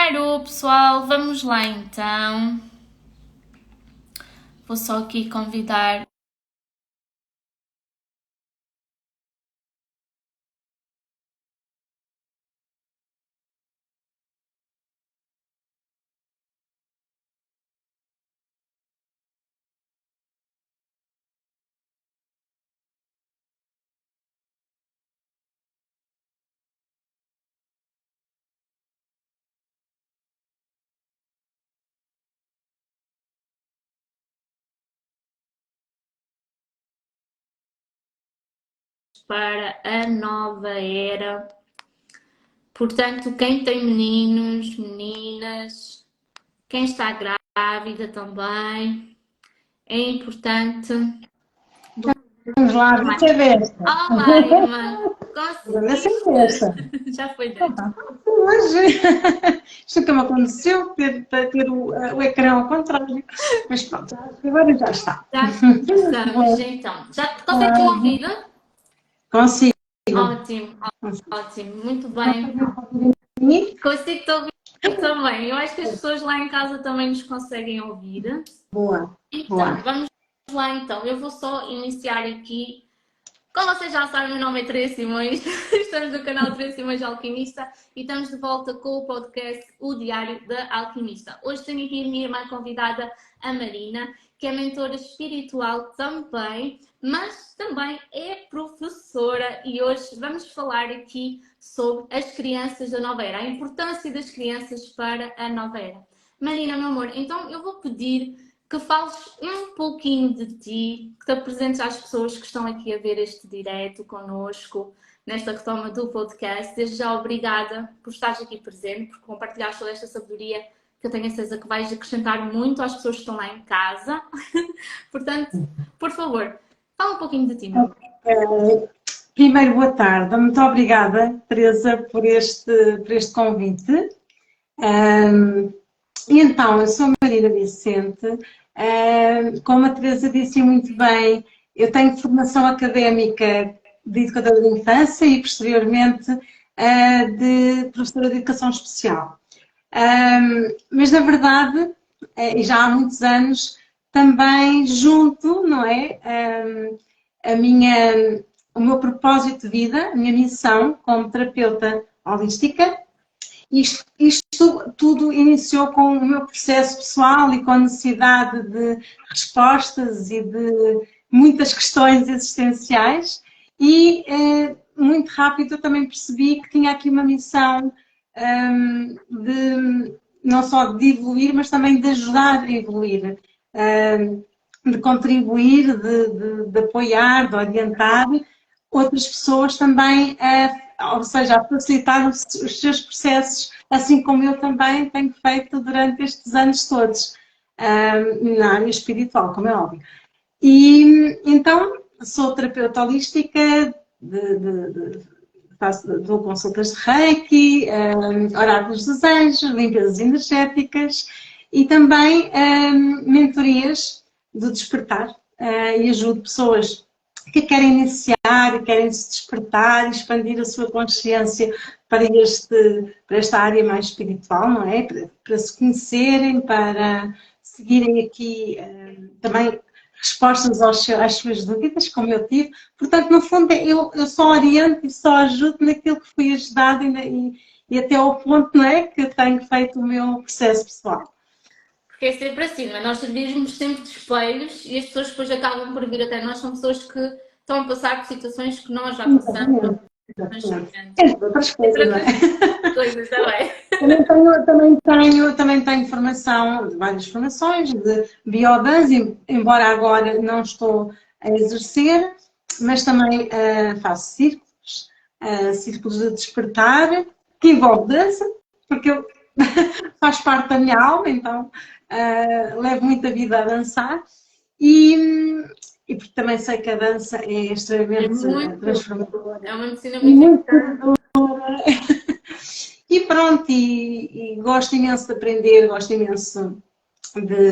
Alô, pessoal, vamos lá então. Vou só aqui convidar. Para a nova era. Portanto, quem tem meninos, meninas, quem está grávida também, é importante. Vamos lá, deixa eu ver esta. Olá, irmã, Deixa eu conseguiste? ver esta. Já foi dentro. Hoje, isto nunca me aconteceu, ter o ecrã ao contrário. Mas pronto, agora já está. Já começamos então. Já consegues ouvir? Consigo. Ótimo, ótimo, muito bem. Consigo te ouvir também. Eu acho que as pessoas lá em casa também nos conseguem ouvir. Boa, Então, boa. vamos lá então. Eu vou só iniciar aqui. Como vocês já sabem, meu nome é Teresa Simões. Estamos no canal Teresa Simões Alquimista e estamos de volta com o podcast O Diário da Alquimista. Hoje tenho aqui a minha irmã convidada, a Marina, que é mentora espiritual também, mas também é professora e hoje vamos falar aqui sobre as crianças da nova era, a importância das crianças para a nova era. Marina, meu amor, então eu vou pedir que fales um pouquinho de ti, que te apresentes às pessoas que estão aqui a ver este direto connosco, nesta retoma do podcast. Desde já, obrigada por estares aqui presente, por compartilhares toda esta sabedoria, que eu tenho a certeza que vais acrescentar muito às pessoas que estão lá em casa. Portanto, por favor, fala um pouquinho de ti, meu amor. Primeiro, boa tarde. Muito obrigada, Teresa, por este convite. E então, eu sou Marina Vicente. Como a Teresa disse muito bem, eu tenho formação académica de educadora de infância e, posteriormente, de professora de educação especial. Mas, na verdade, e já há muitos anos, também junto, não é, o meu propósito de vida, a minha missão como terapeuta holística. Isto tudo iniciou com o meu processo pessoal e com a necessidade de respostas e de muitas questões existenciais e muito rápido eu também percebi que tinha aqui uma missão de não só de evoluir, mas também de ajudar a evoluir, de contribuir, de apoiar, de orientar outras pessoas também ou seja, a facilitar os seus processos, assim como eu também tenho feito durante estes anos todos, na área espiritual, como é óbvio. E então, sou terapeuta holística, dou consultas de Reiki, oráculos dos anjos, limpezas energéticas e também mentorias do despertar e ajudo pessoas que querem iniciar, querem se despertar, expandir a sua consciência para esta área mais espiritual, não é? Para se conhecerem, para seguirem aqui também respostas às suas dúvidas, como eu tive. Portanto, no fundo, eu só oriento e só ajudo naquilo que fui ajudada e até ao ponto, não é, que tenho feito o meu processo pessoal. Porque é sempre assim, não é? Nós servirmos sempre de espelhos e as pessoas depois acabam por vir até nós. São pessoas que estão a passar por situações que nós já passamos. Entre outras coisas, não é? Coisas também. Também tenho formação, várias formações de biodança, embora agora não estou a exercer, mas também faço círculos de despertar, que envolve dança, porque eu faz parte da minha alma, então levo muita vida a dançar e porque também sei que a dança é extremamente transformadora. É uma medicina muito importante. E pronto, e gosto imenso de aprender, gosto imenso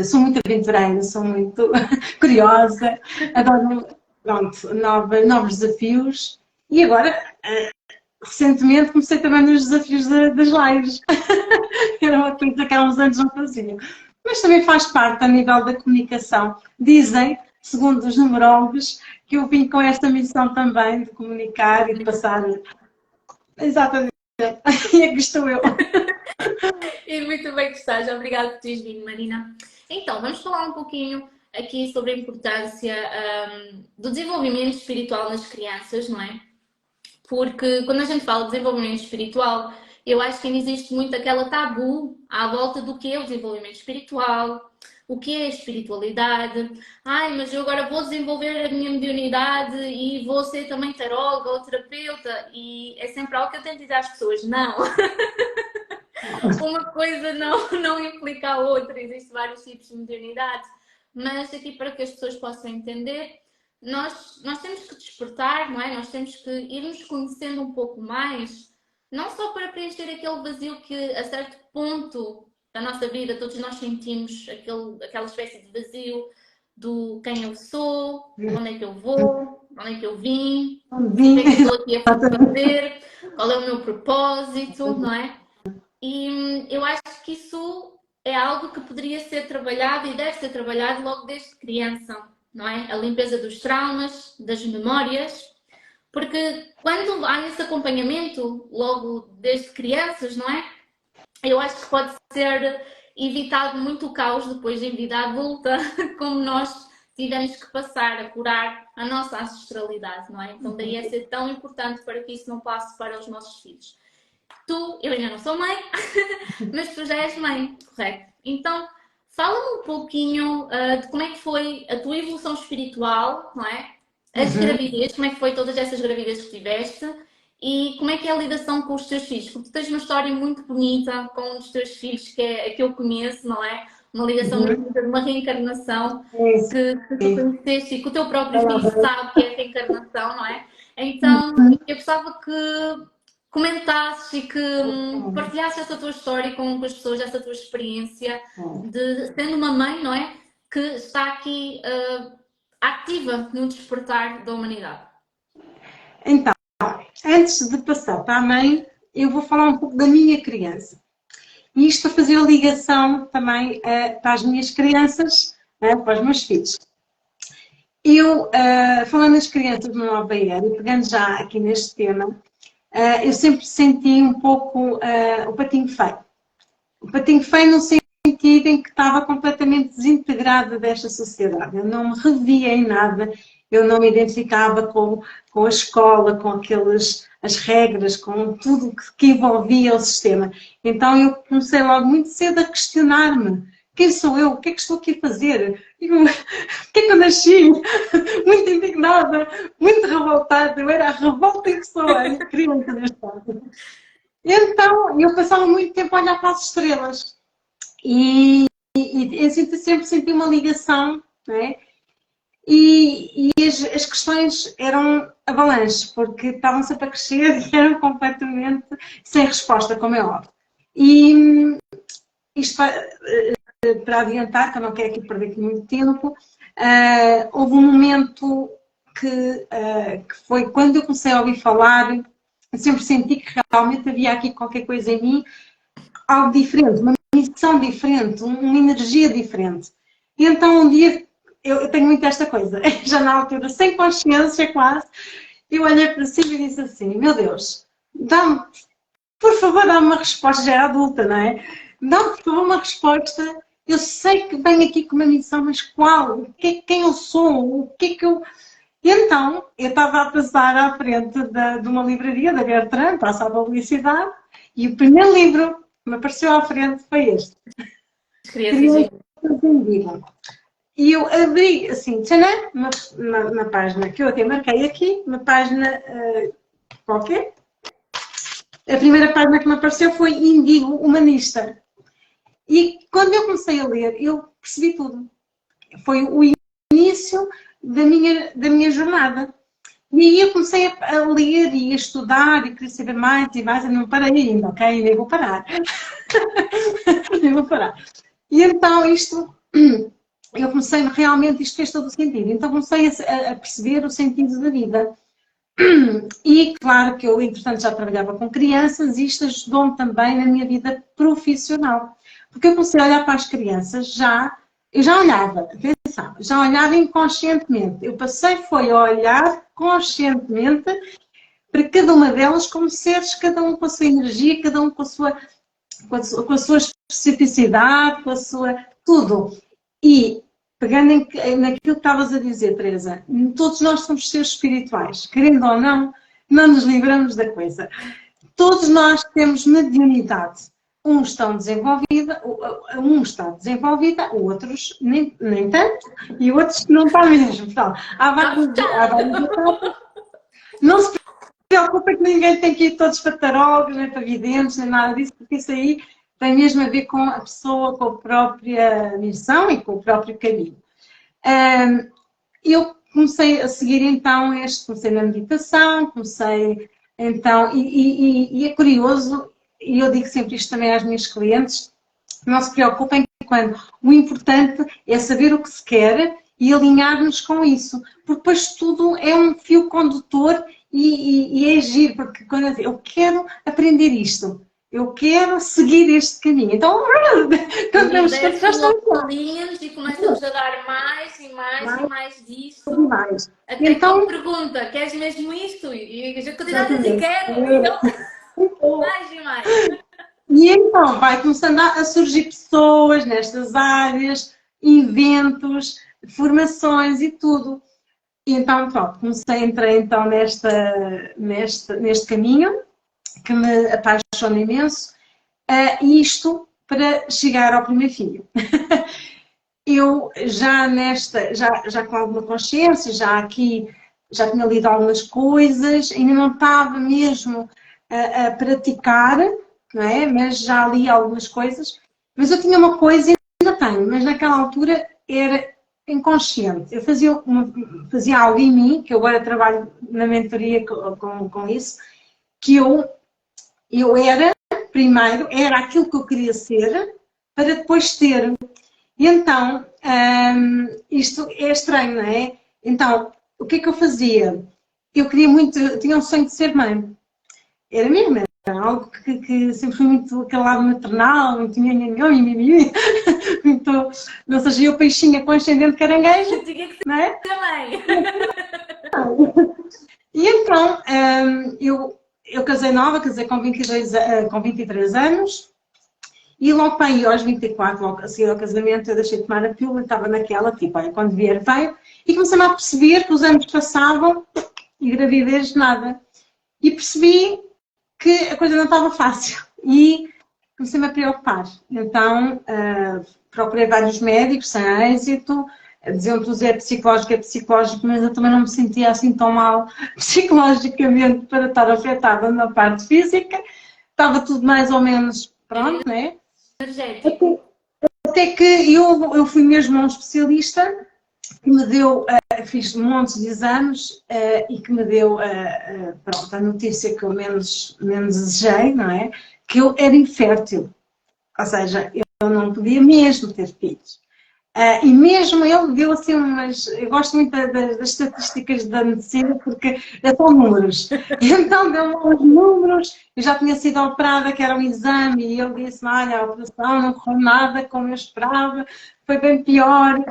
sou muito aventureira, sou muito curiosa, adoro pronto, novos desafios e agora recentemente comecei também nos desafios das lives. Era uma coisa que há uns anos não fazia. Mas também faz parte a nível da comunicação. Dizem, segundo os numerólogos, que eu vim com esta missão também de comunicar e de passar. Exatamente. E aqui estou eu. E muito bem que estás. Obrigada por teres vindo, Marina. Então, vamos falar um pouquinho aqui sobre a importância do desenvolvimento espiritual nas crianças, não é? Porque quando a gente fala de desenvolvimento espiritual, eu acho que ainda existe muito aquela tabu à volta do que é o desenvolvimento espiritual, o que é a espiritualidade. Ai, mas eu agora vou desenvolver a minha mediunidade e vou ser também taróloga ou terapeuta. E é sempre algo que eu tento dizer às pessoas, não. Uma coisa não implica a outra, existem vários tipos de mediunidade, mas aqui para que as pessoas possam entender, nós temos que despertar, não é? Nós temos que ir nos conhecendo um pouco mais, não só para preencher aquele vazio que a certo ponto da nossa vida todos nós sentimos aquela espécie de vazio do quem eu sou, onde é que eu vou, onde é que eu vim, o que é que estou aqui a fazer, qual é o meu propósito, não é? E eu acho que isso é algo que poderia ser trabalhado e deve ser trabalhado logo desde criança, não é? A limpeza dos traumas, das memórias, porque quando há esse acompanhamento logo desde crianças, não é? Eu acho que pode ser evitado muito o caos depois em vida adulta, como nós tivemos que passar a curar a nossa ancestralidade, não é? Então daí é ser tão importante para que isso não passe para os nossos filhos. Eu ainda não sou mãe, mas tu já és mãe, correto? Então, fala-me um pouquinho de como é que foi a tua evolução espiritual, não é? As gravidez, como é que foi todas essas gravidezes que tiveste e como é que é a ligação com os teus filhos? Porque tu tens uma história muito bonita com um dos teus filhos, que é a que eu conheço, não é? Uma ligação muito bonita de uma reencarnação que tu conheceste e que o teu próprio filho sabe que é reencarnação, não é? Então, eu gostava que comentasses e que partilhasses essa tua história com as pessoas, essa tua experiência de sendo uma mãe, não é? Que está aqui ativa no despertar da humanidade. Então, antes de passar para a mãe, eu vou falar um pouco da minha criança. E isto para fazer a ligação também para as minhas crianças, para os meus filhos. Eu, falando das crianças no Nova Era, e pegando já aqui neste tema, eu sempre senti um pouco o patinho feio. O patinho feio no sentido em que estava completamente desintegrada desta sociedade. Eu não me revia em nada, eu não me identificava com a escola, com as regras, com tudo que envolvia o sistema. Então eu comecei logo muito cedo a questionar-me. Quem sou eu? O que é que estou aqui a fazer? Por que é que eu nasci? Muito indignada, muito revoltada. Eu era a revolta em que sou a criança neste caso. Então eu passava muito tempo a olhar para as estrelas. E eu sempre senti uma ligação, não é? E as questões eram avalanches, porque estavam sempre a crescer e eram completamente sem resposta, como é óbvio. E isto para adiantar, que eu não quero aqui perder aqui muito tempo, houve um momento que foi quando eu comecei a ouvir falar, eu sempre senti que realmente havia aqui qualquer coisa em mim, algo diferente, uma missão diferente, uma energia diferente. E então um dia, eu tenho muito esta coisa, já na altura, sem consciência quase, eu olhei para cima e disse assim, meu Deus, por favor, dá-me uma resposta, já era adulta, não é? Dá-me, por favor, uma resposta. Eu sei que venho aqui com uma missão, mas qual? Quem eu sou? O que é que eu... E então, eu estava a passar à frente de uma livraria da Bertrand, passa a publicidade, e o primeiro livro que me apareceu à frente foi este. Crianças Indígenas. E eu abri, assim, na página que eu até marquei aqui, uma página qualquer. A primeira página que me apareceu foi Índigo Humanista. E quando eu comecei a ler, eu percebi tudo. Foi o início da minha jornada. E aí eu comecei a ler e a estudar e queria saber mais e mais. Eu não parei ainda, ok? Nem vou parar. Nem vou parar. E então eu comecei realmente, isto fez todo o sentido. Então comecei a perceber o sentido da vida. E claro que eu, entretanto, já trabalhava com crianças e isto ajudou-me também na minha vida profissional. Porque eu comecei a olhar para as crianças eu já olhava, atenção, já olhava inconscientemente. Eu passei foi a olhar conscientemente para cada uma delas como seres, cada um com a sua energia, cada um com a sua especificidade, com a sua... tudo. E, pegando naquilo que estavas a dizer, Teresa, todos nós somos seres espirituais, querendo ou não, não nos livramos da coisa. Todos nós temos mediunidade. Uns estão desenvolvida, um está desenvolvida, outros nem tanto, e outros que não estão mesmo. Então, há várias etapas. Não se preocupa que ninguém tem que ir todos para tarólogos, nem para videntes, nem nada disso, porque isso aí tem mesmo a ver com a pessoa, com a própria missão e com o próprio caminho. Eu comecei a seguir então comecei na meditação, comecei então, e é curioso, e eu digo sempre isto também às minhas clientes, não se preocupem quando o importante é saber o que se quer e alinhar-nos com isso, porque depois tudo é um fio condutor e é agir, porque quando eu digo, eu quero aprender isto, eu quero seguir este caminho. Então, quando temos já estamos e começamos a dar mais e mais disso. Mais. Até então, que pergunta, queres mesmo isto? E a gente continua a dizer, quero. Então, mais e mais. E então vai começando a surgir pessoas nestas áreas, eventos, formações e tudo. E então, pronto, entrei então neste caminho, que me apaixona imenso, isto para chegar ao primeiro filho. Eu já com alguma consciência, já tinha lido algumas coisas, ainda não estava mesmo a praticar, não é? Mas já li algumas coisas. Mas eu tinha uma coisa, e ainda tenho, mas naquela altura era inconsciente. Eu fazia algo em mim, que eu agora trabalho na mentoria com isso, que eu primeiro, era aquilo que eu queria ser, para depois ter. E então, isto é estranho, não é? Então, o que é que eu fazia? Eu tinha um sonho de ser mãe. Era mesmo, era algo que sempre fui muito aquele lado maternal, muito muito, não seja, eu peixinha com ascendente caranguejo, não é? Também. E então, eu casei nova, casei com 23 anos, e logo para aí, aos 24, logo a seguir ao casamento, eu deixei de tomar a pílula, estava naquela, tipo, olha, quando vier, veio, e comecei-me a perceber que os anos passavam e gravidez nada. E percebi que a coisa não estava fácil e comecei-me a preocupar. Então, procurei vários médicos, sem êxito, diziam que é psicológico, mas eu também não me sentia assim tão mal psicologicamente para estar afetada na parte física. Estava tudo mais ou menos pronto, não é? Até que eu fui mesmo a um especialista que me deu, fiz montes de exames e que me deu pronto, a notícia que eu menos desejei, não é? Que eu era infértil, ou seja, eu não podia mesmo ter filhos. E mesmo ele deu assim eu gosto muito das estatísticas da medicina porque é só números. Então deu-me uns números, eu já tinha sido operada, que era um exame, e ele disse-me, olha, a operação não correu nada como eu esperava, foi bem pior.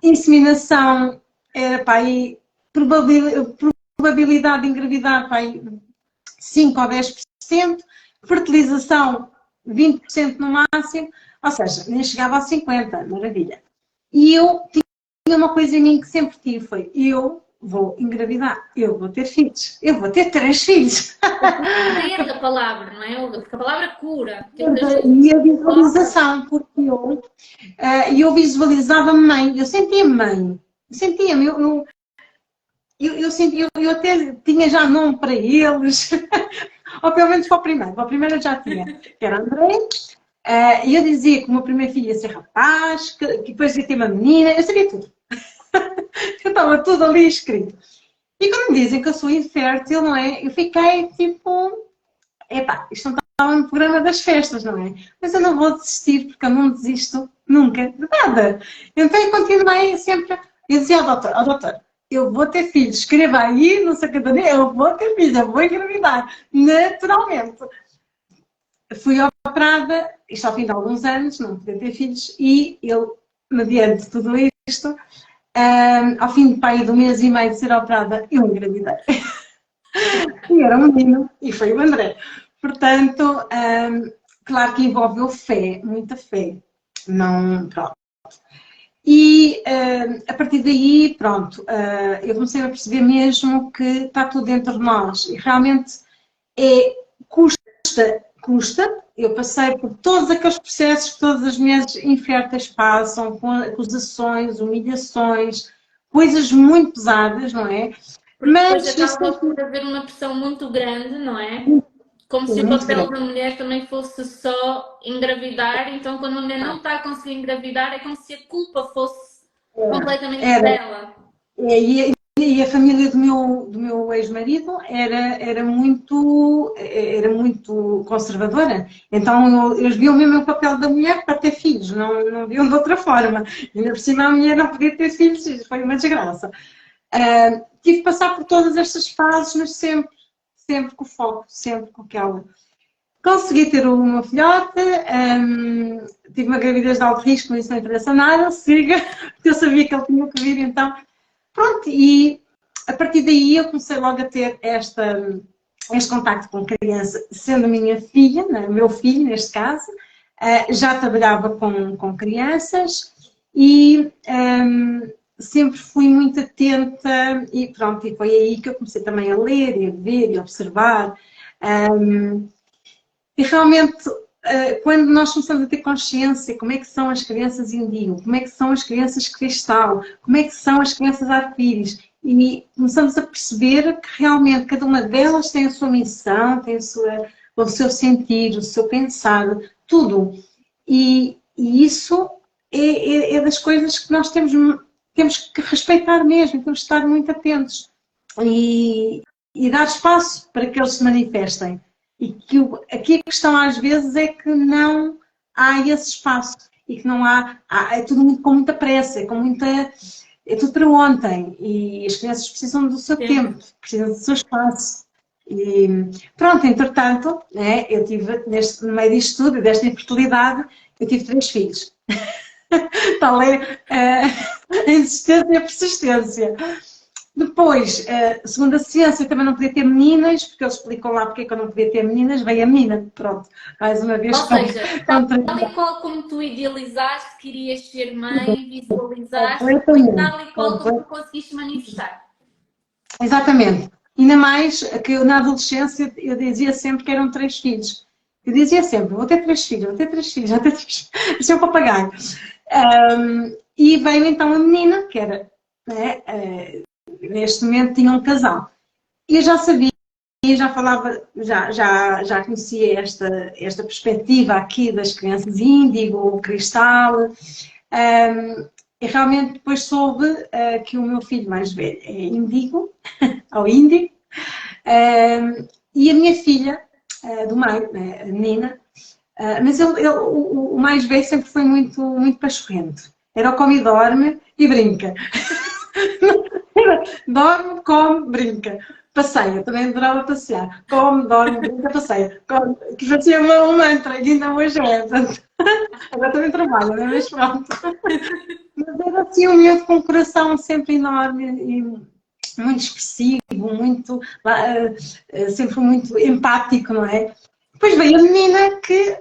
Inseminação era para aí, probabilidade de engravidar para aí 5 ou 10%, fertilização 20% no máximo, ou seja, nem chegava a 50%, maravilha. E eu tinha uma coisa em mim que sempre tive, foi, eu vou engravidar, eu vou ter filhos, eu vou ter 3 filhos. É a palavra, não é? Porque a palavra cura. E a visualização, porque eu visualizava-me mãe, eu sentia-me mãe, eu até tinha já nome para eles, ou pelo menos para o primeiro eu já tinha, que era André, e eu dizia que o meu primeiro filho ia ser rapaz, que depois ia ter uma menina, eu sabia tudo. Eu estava tudo ali escrito. E quando me dizem que eu sou infértil, não é? Eu fiquei tipo, epá, isto não estava no programa das festas, não é? Mas eu não vou desistir, porque eu não desisto nunca de nada. Então eu continuei sempre, eu dizia ao doutor, eu vou ter filhos, escreva aí no seu caderno, eu vou ter filhos, eu vou engravidar, naturalmente. Fui operada, isto ao fim de alguns anos, não podia ter filhos, e eu, mediante tudo isto, ao fim de pai, de um mês e meio de ser operada, eu engravidei. E era um menino, e foi o André. Portanto, claro que envolveu fé, muita fé. Não, pronto. E a partir daí, pronto, eu comecei a perceber mesmo que está tudo dentro de nós. E realmente custa. Eu passei por todos aqueles processos que todas as mulheres inférteis passam, com acusações, humilhações, coisas muito pesadas, não é? Porque depois acaba por haver uma pressão muito grande, não é? Como se o papel da mulher também fosse só engravidar, então quando a mulher não está a conseguir engravidar é como se a culpa fosse completamente dela. E a família do meu ex-marido era muito conservadora, então eles viam mesmo o papel da mulher para ter filhos, não viam de outra forma. E ainda por cima a mulher não podia ter filhos, isso foi uma desgraça. Tive que passar por todas estas fases, mas sempre com foco, sempre com aquela. Consegui ter o meu filhote, tive uma gravidez de alto risco, mas isso não interessa nada, siga, porque eu sabia que ele tinha que vir, então, pronto, e a partir daí eu comecei logo a ter este contacto com criança, sendo a minha filha, né, meu filho neste caso, já trabalhava com crianças e sempre fui muito atenta e pronto, e foi aí que eu comecei também a ler e a ver e a observar. E realmente, quando nós começamos a ter consciência como é que são as crianças índio, como é que são as crianças cristal, como é que são as crianças arco-íris, e começamos a perceber que realmente cada uma delas tem a sua missão, tem o seu sentir, o seu pensar, tudo. E isso é das coisas que nós temos que respeitar mesmo, temos que estar muito atentos e dar espaço para que eles se manifestem. E que aqui a questão às vezes é que não há esse espaço e que não é tudo com muita pressa, é tudo para ontem e as crianças precisam do seu tempo, precisam do seu espaço. E pronto, entretanto, né, eu tive, no meio disto tudo, desta infertilidade, eu tive 3 filhos. Tal é a insistência e a persistência. Depois, segundo a ciência, eu também não podia ter meninas, porque eles explicam lá porque é que eu não podia ter meninas, veio a menina, pronto, mais uma vez. Ou seja, tal e qual como tu idealizaste que irias ser mãe, visualizaste, foi tal e qual como tu conseguiste manifestar. Exatamente. Ainda mais que eu na adolescência eu dizia sempre que eram 3 filhos. Eu dizia sempre, vou ter 3 filhos, vou ter 3 filhos, vou ter 3 filhos. Isso é um papagaio. E veio então a menina, que era, né, neste momento tinha um casal. E eu já sabia, já falava, já conhecia esta perspectiva aqui das crianças índigo, cristal, e realmente depois soube que o meu filho mais velho é índigo, ou índigo, e a minha filha, do meio, a menina, mas o mais velho sempre foi muito, muito pachorrento. Era o come e dorme e brinca. Dorme, come, brinca. Passeia, também adorava passear. Come, dorme, brinca, passeia. Come, que fazia um mantra, e ainda hoje é. Agora também trabalho, não é? Mas pronto. Mas era assim um miúdo com um coração sempre enorme e muito expressivo, sempre muito empático, não é? Depois veio a menina que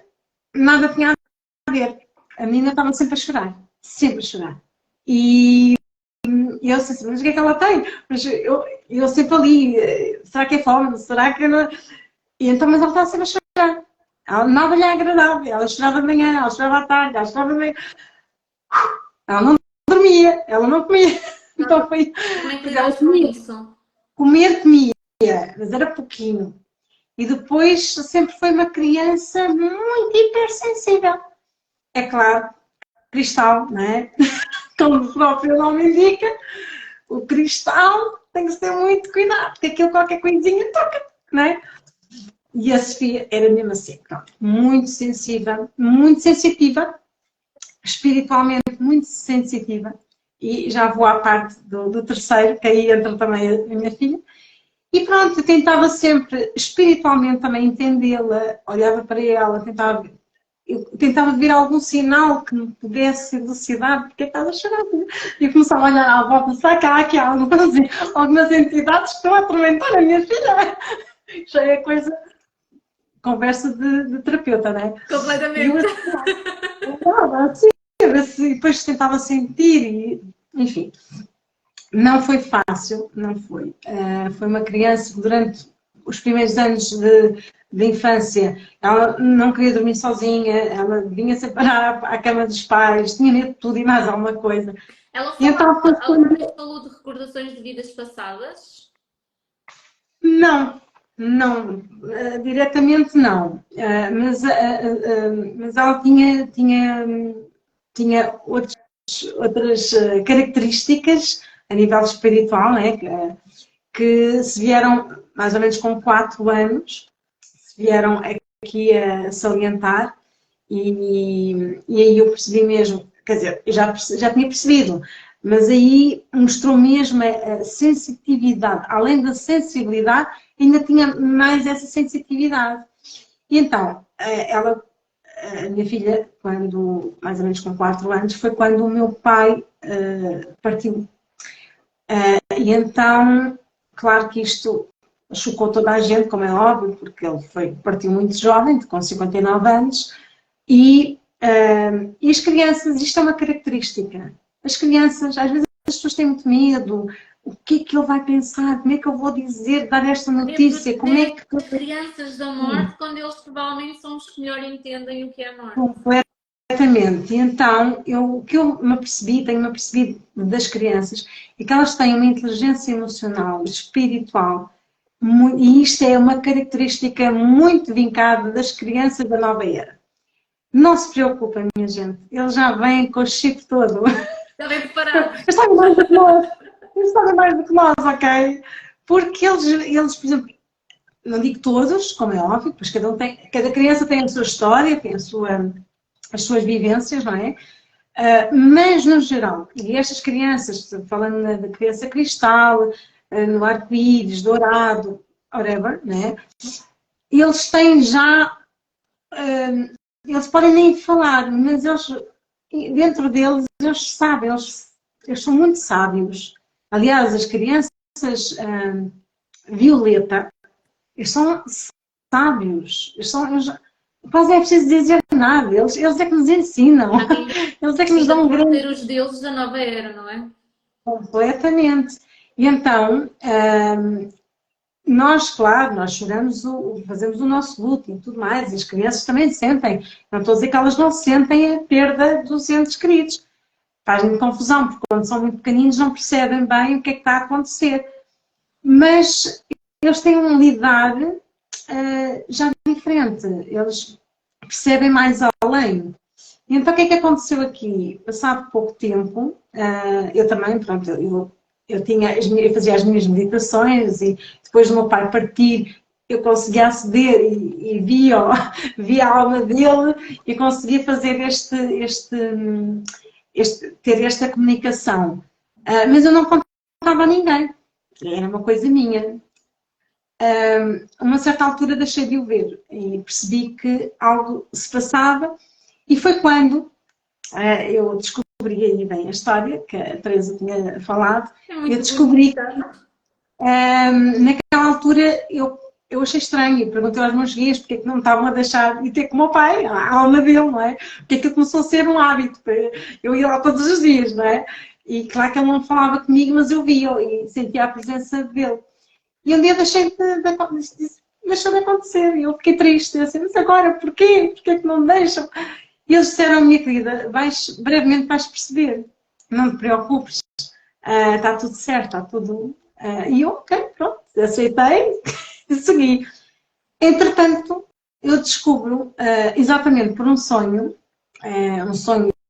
nada tinha a ver. A menina estava sempre a chorar. Sempre a chorar. E eu disse assim, mas o que é que ela tem? Mas eu sempre ali, será que é fome? Será que não... E então, mas ela estava sempre a chorar. Nada lhe agradava. Ela chorava de manhã, ela chorava à tarde, ela chorava de manhã. Ela não dormia, ela não comia. Então foi... Como é que lidaste com isso? Comer comia, mas era pouquinho. E depois sempre foi uma criança muito hipersensível. É claro, cristal, não é? Como o próprio nome indica, o cristal tem que ter muito cuidado, porque aquilo qualquer coisinha toca, não é? E a Sofia era mesmo assim, pronto, muito sensível, muito sensitiva, espiritualmente muito sensitiva, e já vou à parte do terceiro, que aí entra também a minha filha. E pronto, eu tentava sempre, espiritualmente também entendê-la, olhava para ela, eu tentava ver algum sinal que me pudesse elucidar porque é que ela chorava. E começava a olhar à volta, será que há aqui algumas entidades que estão a atormentar a minha filha? Já é coisa, conversa de terapeuta, não é? E eu Completamente. assim, depois tentava sentir, e, enfim. Não foi fácil, não foi. Foi uma criança que durante os primeiros anos de infância, ela não queria dormir sozinha, ela vinha sempre à cama dos pais, tinha medo de tudo e mais alguma coisa. Ela E então falava, alguma vez falou de recordações de vidas passadas? não, não, diretamente não. Mas ela tinha outras características a nível espiritual, né? Que se vieram mais ou menos com 4 anos, se vieram aqui a salientar e aí eu percebi mesmo, quer dizer, eu já tinha percebido, mas aí mostrou mesmo a sensitividade, além da sensibilidade, ainda tinha mais essa sensitividade. E então, a minha filha, quando mais ou menos com 4 anos, foi quando o meu pai partiu. E então, claro que isto chocou toda a gente, como é óbvio, porque ele partiu muito jovem, com 59 anos, e as crianças, isto é uma característica. As crianças, às vezes as pessoas têm muito medo, o que é que ele vai pensar, como é que eu vou dizer, dar esta notícia, como é que... Crianças da morte, quando eles provavelmente são os que melhor entendem o que é a morte. Completamente. E então, o que eu tenho-me apercebido das crianças, é que elas têm uma inteligência emocional, espiritual, e isto é uma característica muito vincada das crianças da nova era. Não se preocupem, minha gente, eles já vêm com o chip todo. Já bem preparado. Eles sabem mais do que nós. Eles sabem mais do que nós, ok? Porque eles, por exemplo, não digo todos, como é óbvio, pois cada criança tem a sua história, tem as suas vivências, não é? Mas no geral, e estas crianças, falando da criança cristal, no arco-íris, dourado, whatever, né? Eles têm já, eles podem nem falar, mas dentro deles, eles sabem, eles são muito sábios. Aliás, as crianças violeta, eles são sábios, quase é preciso dizer nada, eles é que nos ensinam, eles é que nos dão um grande... ser os deuses da nova era, não é? Completamente. E então, nós, claro, nós choramos, fazemos o nosso luto e tudo mais, e as crianças também sentem. Não estou a dizer que elas não sentem a perda dos entes queridos. Fazem confusão, porque quando são muito pequeninos não percebem bem o que é que está a acontecer. Mas eles têm um lidar já diferente. Eles percebem mais além. E então o que é que aconteceu aqui? Passado pouco tempo, eu também, pronto, eu fazia as minhas meditações e depois do meu pai partir, eu conseguia aceder e via a alma dele e conseguia fazer ter esta comunicação. Mas eu não contava a ninguém. Era uma coisa minha. A uma certa altura deixei de o ver e percebi que algo se passava e foi quando eu descobri aí bem a história que a Teresa tinha falado. Eu descobri que naquela altura eu achei estranho e perguntei aos meus guias porque é que não me estavam a deixar ir ter com o meu pai, a alma dele, não é? Porque aquilo começou a ser um hábito, eu ia lá todos os dias, não é? E claro que ele não falava comigo, mas eu via e sentia a presença dele. E um dia deixou de acontecer e eu fiquei triste. Eu disse, mas agora porquê? Porquê é que não me deixam? E eles disseram, minha querida, brevemente vais perceber. Não te preocupes, está tudo certo, está tudo... e eu, ok, pronto, aceitei e segui. Entretanto, eu descubro, exatamente por um sonho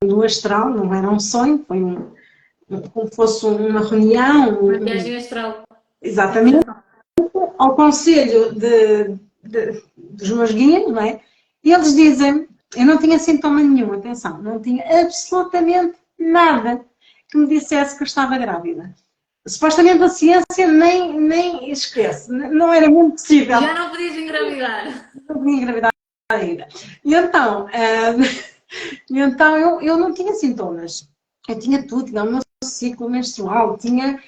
do astral, não era um sonho, foi como fosse uma reunião. Uma viagem astral. Exatamente. Ao conselho dos meus guias, não é? E eles dizem, eu não tinha sintoma nenhum, atenção, não tinha absolutamente nada. que me dissesse que eu estava grávida. Supostamente a ciência nem esquece, não era muito possível. Já não podias engravidar. Não podia engravidar ainda. E então, eu não tinha sintomas. Eu tinha tudo, tinha o meu ciclo menstrual, tinha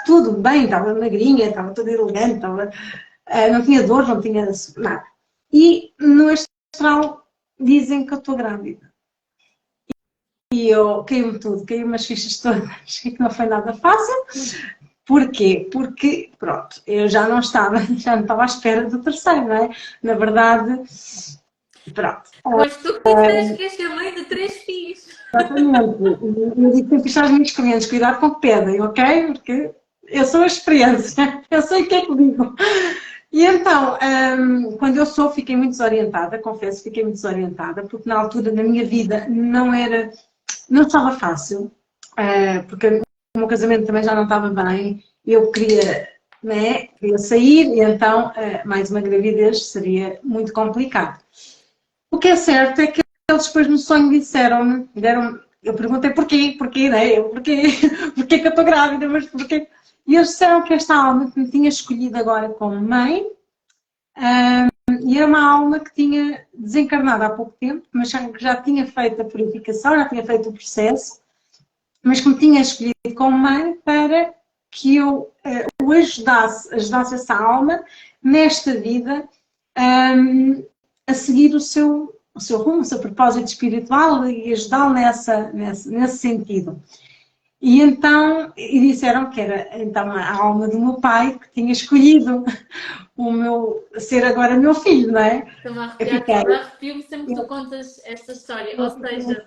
tudo bem, estava magrinha, estava toda elegante, não tinha dor, não tinha nada. E no astral dizem que eu estou grávida. E eu caiu-me tudo, caiu-me as fichas todas, que não foi nada fácil. Porquê? Porque, pronto, eu já não estava à espera do terceiro, não é? Na verdade, pronto. Pois tu que disseste que és a mãe de 3 filhos. Exatamente. Eu digo sempre isto aos meus clientes, cuidado com o que pedem, ok? Porque eu sou a experiência, eu sei o que é que digo. E então, quando eu fiquei muito desorientada, confesso, fiquei muito desorientada, porque na altura da minha vida não estava fácil, porque o meu casamento também já não estava bem, eu queria, né, queria sair, e então mais uma gravidez seria muito complicado. O que é certo é que eles depois no sonho disseram-me, eu perguntei porquê, né? Porquê que eu estou grávida, mas porquê? E eles disseram que esta alma que me tinha escolhido agora como mãe, e era uma alma que tinha desencarnado há pouco tempo, mas que já tinha feito a purificação, já tinha feito o processo, mas que me tinha escolhido como mãe para que eu o ajudasse essa alma nesta vida a seguir o seu rumo, o seu propósito espiritual e ajudá-lo nesse sentido. E então, disseram que era então a alma do meu pai que tinha escolhido ser agora meu filho, não é? Estou-me a arrepio-me sempre que tu contas esta história. Ou seja,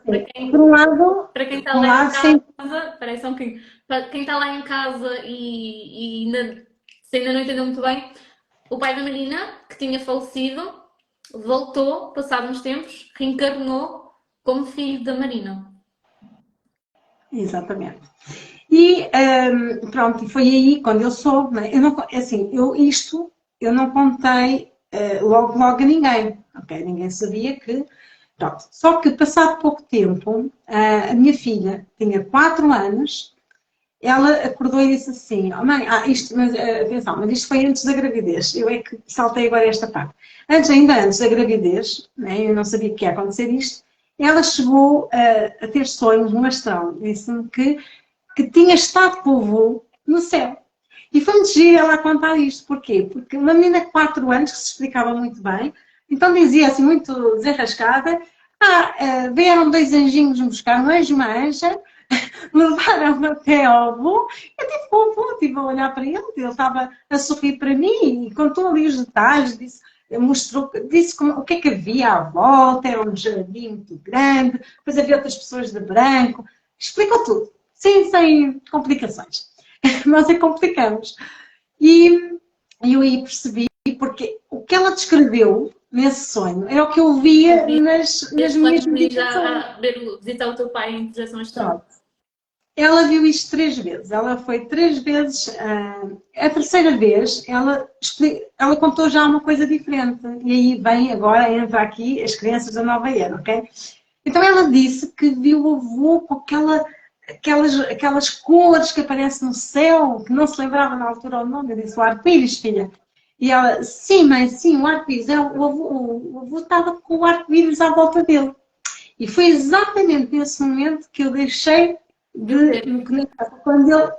Por um lado, para quem está por um lá em lado, sim. casa, espera só um bocadinho, para quem está lá em casa e se ainda não entendeu muito bem, o pai da Marina, que tinha falecido, voltou, passados uns tempos, reencarnou como filho da Marina. Exatamente. E pronto, foi aí quando eu soube, né? Eu não contei logo a ninguém, ok? Ninguém sabia que. Pronto. Só que passado pouco tempo, a minha filha tinha 4 anos, ela acordou e disse assim: oh, mãe, atenção, mas isto foi antes da gravidez, eu é que saltei agora esta parte. Ainda antes da gravidez, né, eu não sabia que ia acontecer isto, ela chegou a ter sonhos no astral, disse-me que tinha estado com o avô no céu. E foi muito giro ela a contar isto. Porquê? Porque uma menina de 4 anos, que se explicava muito bem, então dizia assim, muito desenrascada, vieram 2 anjinhos me buscar, um anjo e uma anja, levaram-me até ao avô, eu tive com o avô, estive a olhar para ele estava a sorrir para mim, e contou ali os detalhes, disse o que é que havia à volta, era um jardim muito grande, depois havia outras pessoas de branco, explicou tudo, sem complicações. Nós é complicamos. E eu aí percebi, porque o que ela descreveu nesse sonho era o que eu via nas minhas meditações. Visitar o teu pai em projeção astral. Ela viu isto 3 vezes. Ela foi 3 vezes. A terceira vez, ela contou já uma coisa diferente. E aí vem agora, entra aqui as crianças da nova era, ok? Então ela disse que viu o avô com aquelas cores que aparecem no céu, que não se lembrava na altura o nome. Eu disse: o arco-íris, filha. E ela: sim, mãe, sim, o arco-íris. O avô estava com o arco-íris à volta dele. E foi exatamente nesse momento que eu deixei de me conectar, quando ele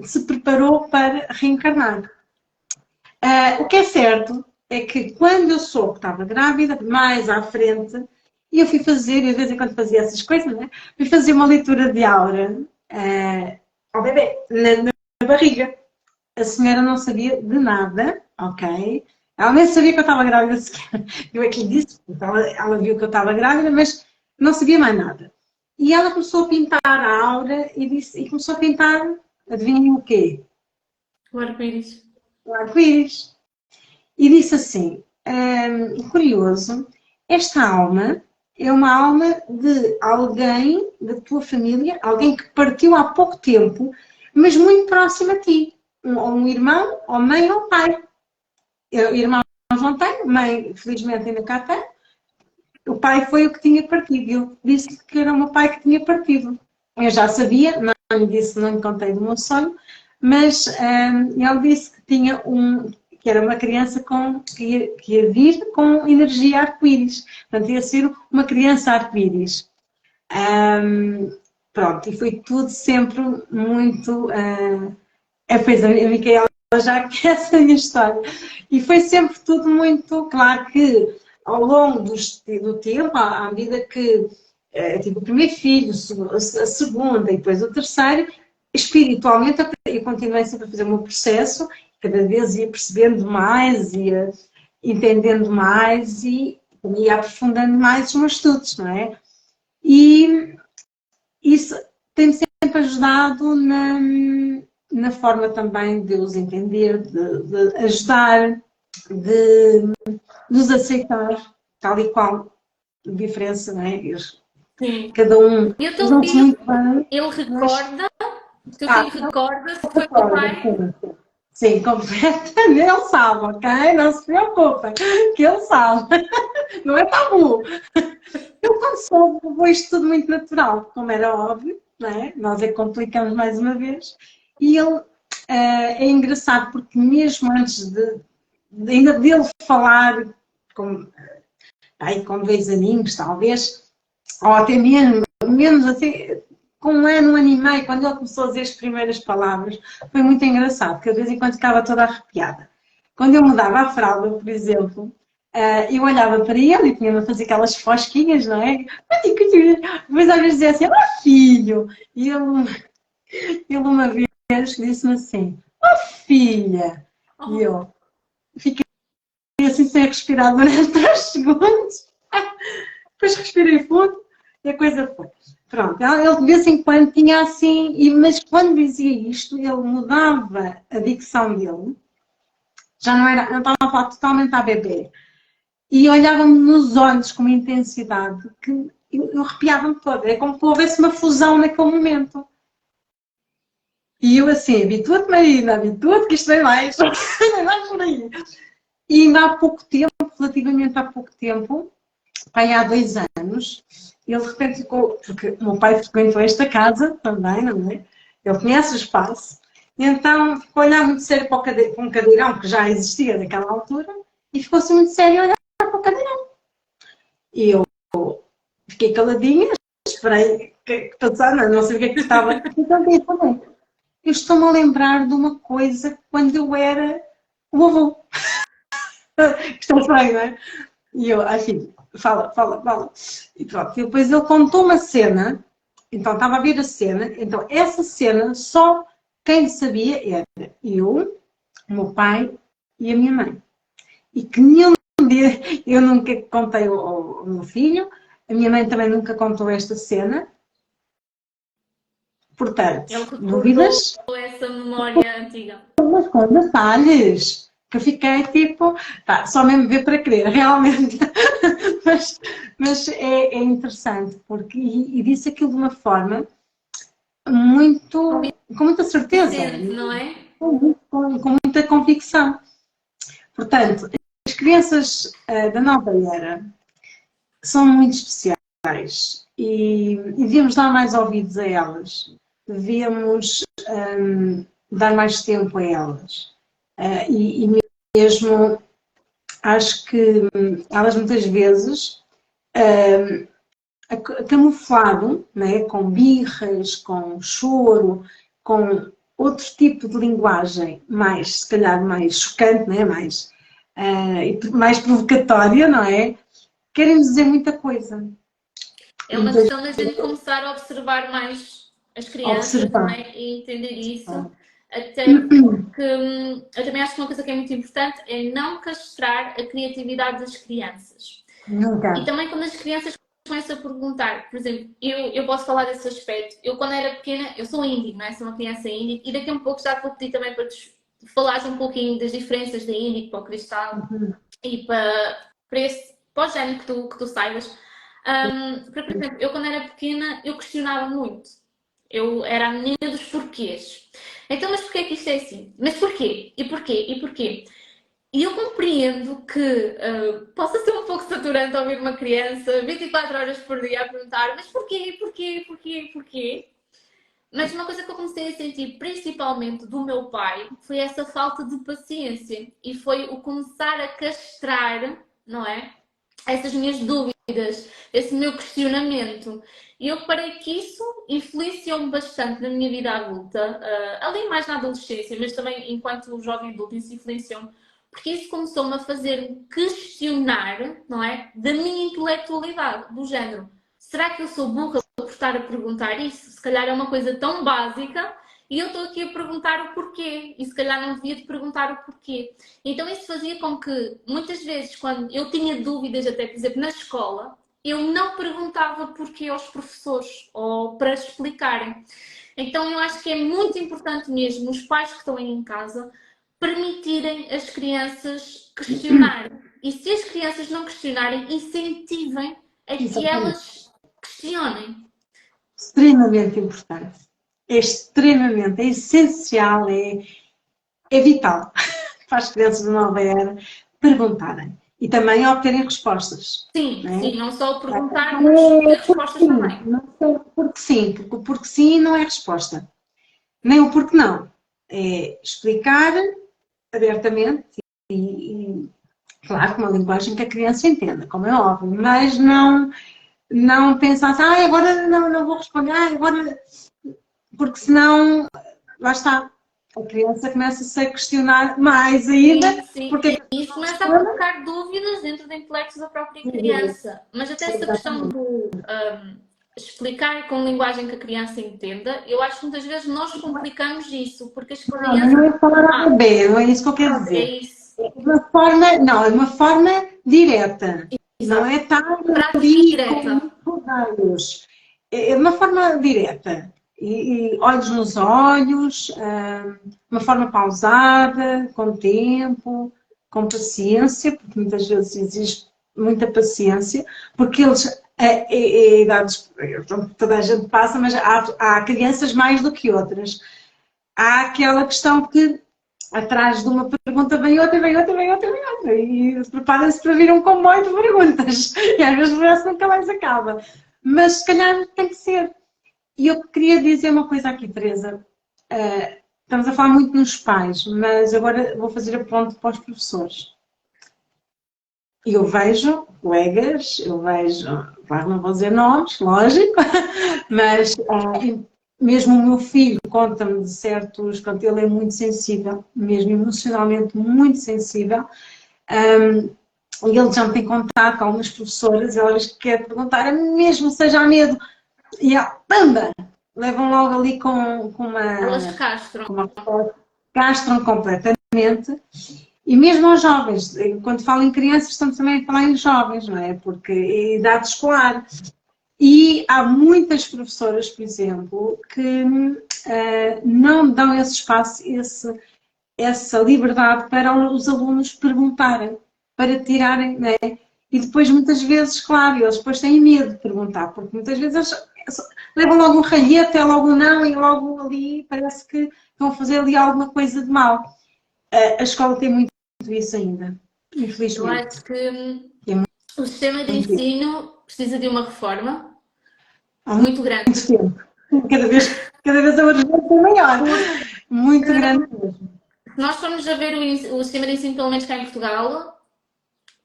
se preparou para reencarnar. O que é certo é que quando eu soube que estava grávida, mais à frente, eu fui fazer, e de vez em quando fazia essas coisas, né? Fui fazer uma leitura de aura ao bebê, na barriga. A senhora não sabia de nada, ok? Ela nem sabia que eu estava grávida sequer. Eu é que lhe disse, ela viu que eu estava grávida, mas não sabia mais nada. E ela começou a pintar a aura e começou a pintar, adivinhem o quê? O arco-íris. O arco-íris. E disse assim, curioso, esta alma é uma alma de alguém da tua família, alguém que partiu há pouco tempo, mas muito próximo a ti. Um irmão, ou mãe, ou pai. Irmãos não tenho, mãe, felizmente ainda cá tem. O pai foi o que tinha partido. Eu disse que era o meu pai que tinha partido. Eu já sabia, não lhe disse, não lhe contei do meu sonho, mas ele disse que tinha que era uma criança que ia vir com energia arco-íris. Portanto, ia ser uma criança arco-íris. Pronto, e foi tudo sempre muito. Pois a Micaela já conhece a minha história. E foi sempre tudo muito. Claro que ao longo do tempo, à medida que tive o primeiro filho, a segunda e depois o terceiro, espiritualmente eu continuei sempre a fazer o meu processo, cada vez ia percebendo mais, ia entendendo mais e ia aprofundando mais os meus estudos, não é? E isso tem-me sempre ajudado na forma também de os entender, de ajudar, de nos aceitar, tal e qual, diferença, não é? Sim. Cada um E o teu usam-se filho, muito bem, ele mas recorda, o teu filho recorda se foi o concordo, pai? sim. Sim, completamente. Ele sabe, ok? Não se preocupa, que ele sabe. Não é tabu. Eu, quando soube, vou isto tudo muito natural, como era óbvio, não é? Nós é que complicamos mais uma vez. E ele é engraçado porque mesmo antes ainda dele falar com 2 aninhos, talvez, ou até menos até com 1 ano e meio, quando ele começou a dizer as primeiras palavras, foi muito engraçado, porque de vez em quando ficava toda arrepiada. Quando eu mudava a fralda, por exemplo, eu olhava para ele e tinha-me a fazer aquelas fosquinhas, não é? Depois às vezes dizia assim, oh filho! E ele uma vez disse-me assim, oh filha! E eu fiquei assim sem respirar durante 3 segundos. Depois respirei fundo e a coisa foi. Pronto, ele de vez em quando tinha assim, mas quando dizia isto, ele mudava a dicção dele, já não estava a falar totalmente à bebê, e olhava-me nos olhos com uma intensidade que eu arrepiava-me toda. É como que houvesse uma fusão naquele momento. E eu assim, habitua-te, Marina, habitua-te, que isto vem mais. Vem mais por aí. E ainda há pouco tempo, relativamente há pouco tempo, pai, há 2 anos, ele de repente ficou, porque o meu pai frequentou esta casa também, não é? Ele conhece o espaço, e então ficou a olhar muito sério para, para um cadeirão que já existia naquela altura, e ficou-se muito sério a olhar para o cadeirão. E eu fiquei caladinha, esperei que passasse, não sei o que é que estava. Então eu falei, eu estou-me a lembrar de uma coisa quando eu era o avô. Estou bem, não é? E eu, assim, fala, fala, fala. E pronto, e depois ele contou uma cena, então estava a ver a cena, então essa cena só quem sabia era eu, o meu pai e a minha mãe. E que nenhum dia, eu nunca contei ao meu filho, a minha mãe também nunca contou esta cena, portanto, Ele recordou dúvidas? essa memória antiga. Mas com detalhes, que eu fiquei tipo, tá, só mesmo ver para crer, realmente. mas é interessante, porque, e disse aquilo de uma forma muito, com muita certeza, Vicente, não é? com muita convicção. Portanto, as crianças da nova era são muito especiais e devíamos dar mais ouvidos a elas, devíamos dar mais tempo a elas. E mesmo acho que elas muitas vezes camuflado, né, com birras, com choro, com outro tipo de linguagem mais, se calhar, mais chocante, né, mais provocatória, não é? Querem dizer muita coisa. É uma Muitas questão da gente começar a observar mais as crianças, não observar. é? E entender isso. Até porque eu também acho que uma coisa que é muito importante é não castrar a criatividade das crianças. E Nunca. também quando as crianças começam a perguntar, por exemplo, eu posso falar desse aspecto. Eu quando era pequena, eu sou índigo, não é? Sou uma criança índigo e daqui a um pouco já te vou pedir também para tu falares um pouquinho das diferenças da índigo para o cristal e para o género que tu saibas. Porque, por exemplo, eu quando era pequena, eu questionava muito. Eu era a menina dos porquês. Então, mas porquê que isto é assim? Mas porquê? E porquê? E porquê? E eu compreendo que possa ser um pouco saturante ouvir uma criança 24 horas por dia a perguntar mas porquê, porquê, porquê, porquê? Mas uma coisa que eu comecei a sentir, principalmente do meu pai, foi essa falta de paciência. E foi o começar a castrar, não é? Essas minhas dúvidas, esse meu questionamento. E eu reparei que isso influenciou-me bastante na minha vida adulta, ali mais na adolescência, mas também enquanto jovem adulto, isso influenciou-me, porque isso começou-me a fazer questionar, não é? Da minha intelectualidade, do género. Será que eu sou burra por estar a perguntar isso? Se calhar é uma coisa tão básica e eu estou aqui a perguntar o porquê. E se calhar não devia te perguntar o porquê. Então isso fazia com que, muitas vezes, quando eu tinha dúvidas, até por exemplo, na escola, eu não perguntava porquê aos professores ou para explicarem. Então eu acho que é muito importante mesmo os pais que estão aí em casa permitirem as crianças questionarem. E se as crianças não questionarem, incentivem a que Exatamente. elas questionem. Extremamente importante. É extremamente, é essencial, é vital para as crianças da nova era perguntarem e também obterem respostas. Sim, Não é? sim, não só perguntar, mas Não ter é porque respostas sim, também. não é porque sim, porque o porque sim não é resposta. Nem o porque não. É explicar abertamente e claro, com uma linguagem que a criança entenda, como é óbvio, mas não pensar assim, agora não vou responder, agora. Porque senão, lá está, a criança começa-se a questionar mais ainda, Sim, sim. porque é que E isso não começa a responde. provocar dúvidas dentro do intelecto da própria criança. Mas até essa questão Exatamente. do explicar com linguagem que a criança entenda, eu acho que muitas vezes nós complicamos isso, porque as Não, mas crianças. não é falar a Ah, bebê, não é isso que eu quero pronto, é dizer. isso. É uma forma, não, é uma forma direta. Não Exato. é estar Prática e ali com direta. muitos rodeios. É uma forma direta. E olhos nos olhos, uma forma pausada, com tempo, com paciência, porque muitas vezes exige muita paciência, porque eles, idades, toda a gente passa, mas há crianças mais do que outras. Há aquela questão que atrás de uma pergunta vem outra, vem outra, vem outra, vem outra. E prepara-se para vir um comboio de perguntas. E às vezes parece que nunca mais acaba. Mas se calhar tem que ser. E eu queria dizer uma coisa aqui, Teresa. Estamos a falar muito nos pais, mas agora vou fazer a ponte para os professores. E eu vejo colegas, eu vejo, claro, não vou dizer nomes, lógico, mas mesmo o meu filho conta-me de certos, pronto, ele é muito sensível, mesmo emocionalmente muito sensível, e ele já me tem contado com algumas professoras, elas querem perguntar, mesmo seja a medo, e pamba, levam logo ali com Elas castram. com uma castram completamente. E mesmo aos jovens, quando falo em crianças, estamos também a falar em jovens, não é? Porque é idade escolar. E há muitas professoras, por exemplo, que não dão esse espaço, essa liberdade para os alunos perguntarem, para tirarem, não é? E depois, muitas vezes, claro, eles depois têm medo de perguntar, porque muitas vezes eles levam logo um ralhete, é logo um não, e logo ali parece que vão fazer ali alguma coisa de mal. A escola tem muito isso ainda, Eu infelizmente. acho que É muito, o sistema de muito, ensino precisa de uma reforma há muito grande. muito tempo. Cada vez a urgência é maior. Porque Muito grande mesmo. se nós formos a ver o sistema de ensino, pelo menos cá em Portugal,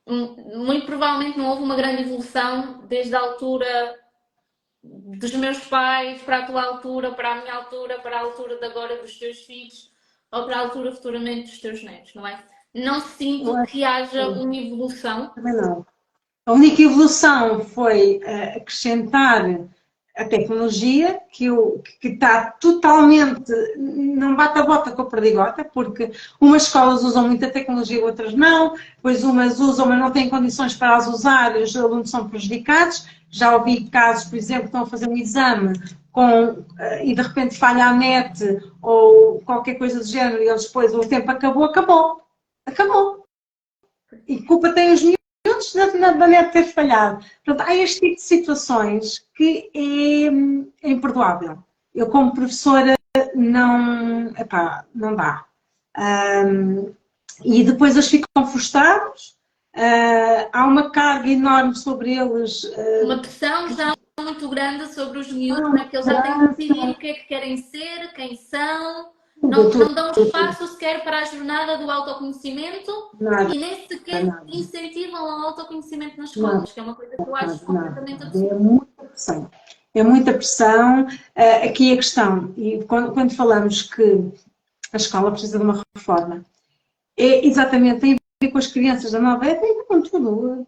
muito provavelmente não houve uma grande evolução desde a altura dos meus pais para a tua altura, para a minha altura, para a altura de agora dos teus filhos ou para a altura futuramente dos teus netos, não é? Não Eu sinto acho que haja que uma evolução. também não. A única evolução foi acrescentar a tecnologia, que está totalmente, não bate a bota com a perdigota, porque umas escolas usam muita tecnologia, outras não, pois umas usam, mas não têm condições para as usar, e os alunos são prejudicados. Já ouvi casos, por exemplo, que estão a fazer um exame e de repente falha a net ou qualquer coisa do género, e eles depois, o tempo acabou, acabou. Acabou. E culpa tem os miúdos da net ter falhado. Portanto, há este tipo de situações que é imperdoável. Eu, como professora, não dá. E depois eles ficam frustrados, há uma carga enorme sobre eles. Uma pressão já muito grande sobre os miúdos, não é? Que eles já têm que decidir o que é que querem ser, quem são, não dão espaço sequer para a jornada do autoconhecimento Nada, e nem sequer nada, incentivam ao autoconhecimento nas escolas, que é uma coisa que eu acho nada. completamente absurda. É muita pressão. É muita pressão. Aqui a questão, e quando falamos que a escola precisa de uma reforma, é exatamente, tem a ver com as crianças da nova era, tem a ver com tudo,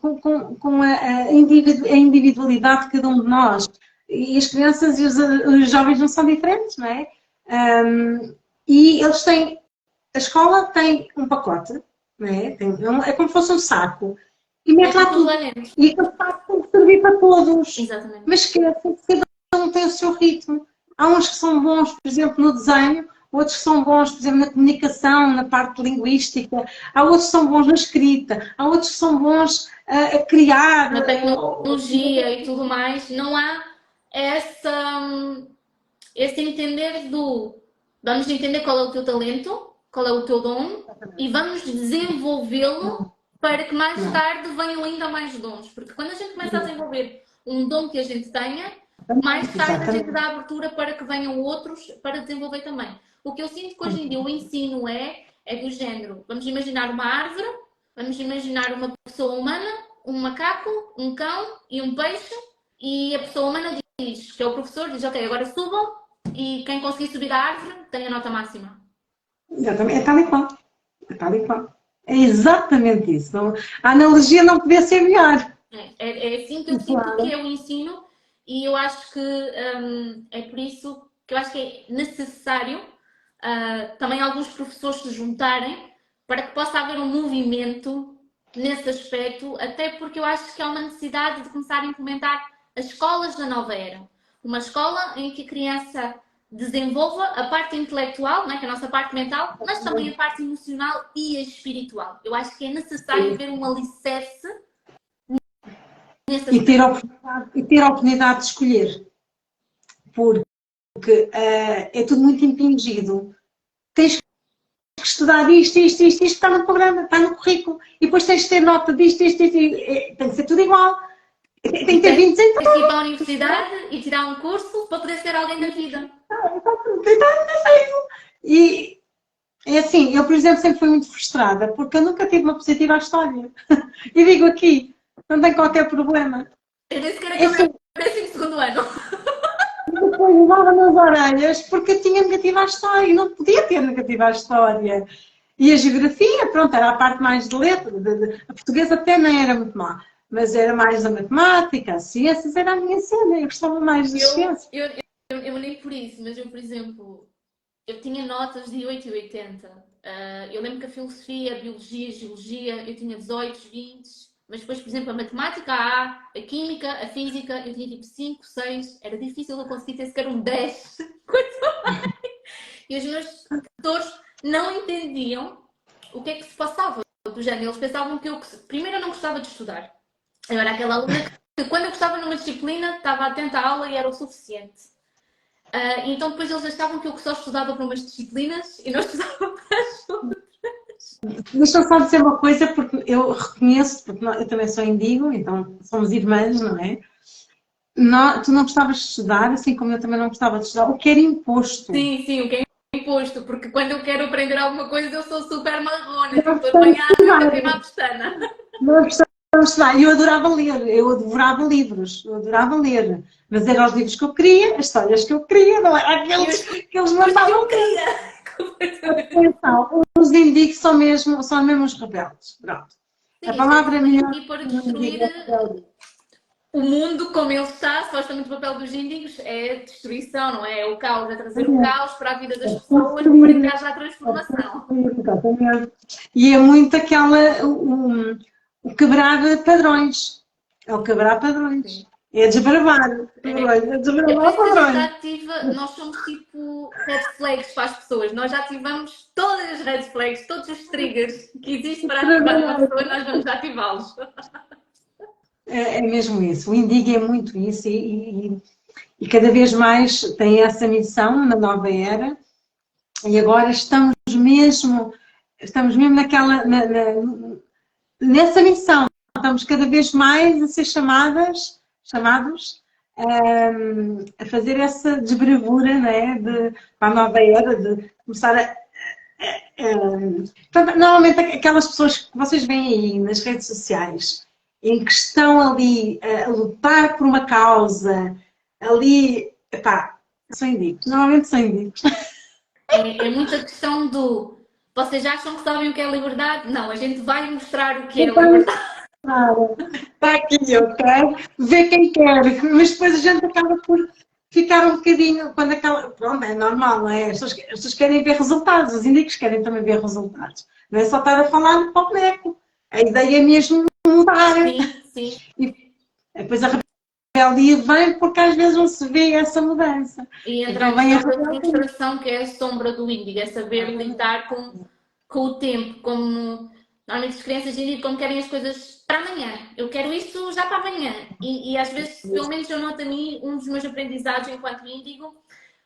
com a individualidade de cada um de nós. E as crianças e os jovens não são diferentes, não é? E eles têm, a escola tem um pacote, não é? É como se fosse um saco, e mete lá tudo. E aquele saco tem que servir para todos. Exatamente. Mas esquecem que cada um tem o seu ritmo. Há uns que são bons, por exemplo, no desenho, outros que são bons, por exemplo, na comunicação, na parte linguística, há outros que são bons na escrita, há outros que são bons a criar. Na tecnologia e tudo mais, não há esse entender vamos entender qual é o teu talento, qual é o teu dom e vamos desenvolvê-lo para que mais tarde venham ainda mais dons. Porque quando a gente começa a desenvolver um dom que a gente tenha, mais tarde a gente dá abertura para que venham outros para desenvolver também. O que eu sinto que hoje em dia o ensino é do género. Vamos imaginar uma árvore, vamos imaginar uma pessoa humana, um macaco, um cão e um peixe, e a pessoa humana diz, que é o professor, diz, ok, agora subam, e quem conseguir subir a árvore tem a nota máxima. Exatamente, é tal e qual. É tal e qual. É exatamente isso. A analogia não podia ser melhor. É assim que eu sinto que é o ensino, e eu acho que é por isso que eu acho que é necessário também alguns professores se juntarem para que possa haver um movimento nesse aspecto, até porque eu acho que há uma necessidade de começar a implementar as escolas da nova era. Uma escola em que a criança desenvolva a parte intelectual, né, que é a nossa parte mental, mas também a parte emocional e a espiritual. Eu acho que é necessário haver um alicerce nesse aspecto. E ter a oportunidade de escolher. Porque é tudo muito impingido. Tens que estudar isto, está no programa, está no currículo. E depois tens de ter nota disto. Tem que ser tudo igual. Tem que ter 20 em tudo. Tens que ir para a universidade e tirar um curso para poder ser alguém da vida. E é assim, eu, por exemplo, sempre fui muito frustrada porque eu nunca tive uma positiva à história. E digo aqui, não tem qualquer problema. Eu nem sequer acabei o 12º ano. Depois levava nas orelhas porque eu tinha negativa à história e não podia ter negativa à história. E a geografia, pronto, era a parte mais de letra. A portuguesa até nem era muito má, mas era mais a matemática, as ciências, era a minha cena. Eu gostava mais das ciências. Eu nem por isso, mas eu, por exemplo, eu tinha notas de 8 e 80. Eu lembro que a filosofia, a biologia, a geologia, eu tinha 18, 20. Mas depois, por exemplo, a matemática, a química, a física, eu tinha tipo 5, 6. Era difícil eu conseguir ter sequer um 10. E os meus professores não entendiam o que é que se passava do género. Eles pensavam que primeiro eu não gostava de estudar. Eu era aquela aluna que quando eu gostava numa disciplina, estava atenta à aula e era o suficiente. Então depois eles achavam que eu só estudava para umas disciplinas e não estudava para as outras. Deixa-me só dizer uma coisa, porque eu reconheço, porque eu também sou indigo, então somos irmãs, não é? Tu não gostavas de estudar, assim como eu também não gostava de estudar, o que era imposto. Sim, o que é imposto, porque quando eu quero aprender alguma coisa eu sou super marrona, estou apanhada e até à pestana. Não gostava de estudar, eu adorava ler, eu devorava livros, eu adorava ler, mas eram os livros que eu queria, as histórias que eu queria, não era aqueles que eles mandavam. Eu queria! Atenção, os indigos são mesmo os rebeldes. Pronto. Sim, a palavra é melhor. E para destruir o mundo como ele está, supostamente o papel dos índigos é destruição, não é? É o caos, é trazer o caos para a vida das pessoas para que haja a transformação. E é muito o quebrar padrões. É o quebrar padrões. Sim. É desbravar. Nós somos tipo red flags para as pessoas. Nós já ativamos todas as red flags, todos os triggers que existem para ativar uma pessoa, nós vamos ativá-los. É mesmo isso. O indigo é muito isso e cada vez mais tem essa missão na nova era. E agora estamos mesmo nessa missão. Estamos cada vez mais a ser chamados a fazer essa desbravura, não é? Para a nova era, de começar portanto, normalmente aquelas pessoas que vocês veem aí nas redes sociais, em que estão ali a lutar por uma causa, ali, epá, são indígenas, normalmente são indígenas. É muita questão do. Vocês acham que sabem o que é liberdade? Não, a gente vai mostrar o que é liberdade. Está aqui, eu quero ver quem quer, mas depois a gente acaba por ficar um bocadinho, quando aquela, pronto, é normal, não é? As pessoas querem ver resultados, os indígenas querem também ver resultados. Não é só estar a falar para o boneco. A ideia é mesmo mudar. Sim, sim. E depois a rebeldia vem porque às vezes não se vê essa mudança. E entra Então a vem a questão da rebeldia. frustração, que é a sombra do índigo, é saber lidar com o tempo, como normalmente as crianças indígenas como querem as coisas para amanhã. Eu quero isto já para amanhã. E às vezes, pelo menos eu noto a mim, um dos meus aprendizados enquanto índigo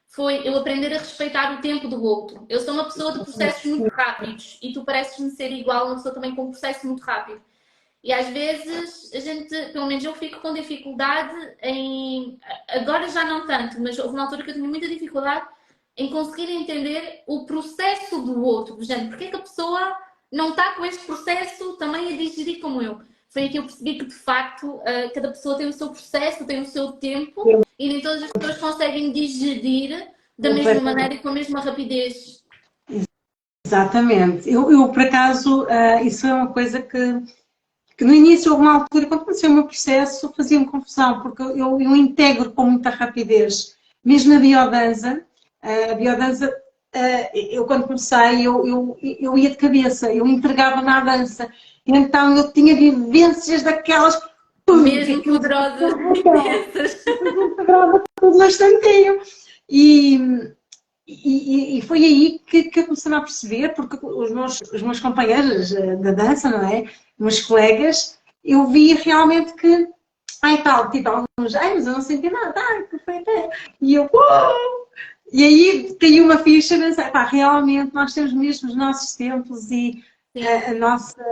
foi eu aprender a respeitar o tempo do outro. Eu sou uma pessoa de processos muito rápidos e tu pareces-me ser igual, uma pessoa também com um processo muito rápido. E às vezes a gente, pelo menos eu fico com dificuldade em. Agora já não tanto, mas houve uma altura que eu tinha muita dificuldade em conseguir entender o processo do outro. Do género, porque é que a pessoa não está com este processo também a digerir como eu? Foi aí que eu percebi que de facto cada pessoa tem o seu processo, tem o seu tempo e nem todas as pessoas conseguem digerir da mesma maneira e com a mesma rapidez. Exatamente. Eu por acaso, isso é uma coisa que no início houve uma altura, quando comecei o meu processo, fazia-me confusão, porque eu integro com muita rapidez. Mesmo na biodança, eu quando comecei, eu ia de cabeça, eu entregava na dança. Então eu tinha vivências daquelas... Mesmo poderosas, intensas. Integrava tudo no instantinho. E foi aí que eu comecei a perceber, porque os meus companheiros da dança, não é? Meus colegas, eu vi realmente que, ai tal, tipo, alguns, ai, mas eu não senti nada, ai, que foi até. E eu, uou! E aí caiu uma ficha, pensei, pá, realmente nós temos mesmo os nossos tempos e a nossa.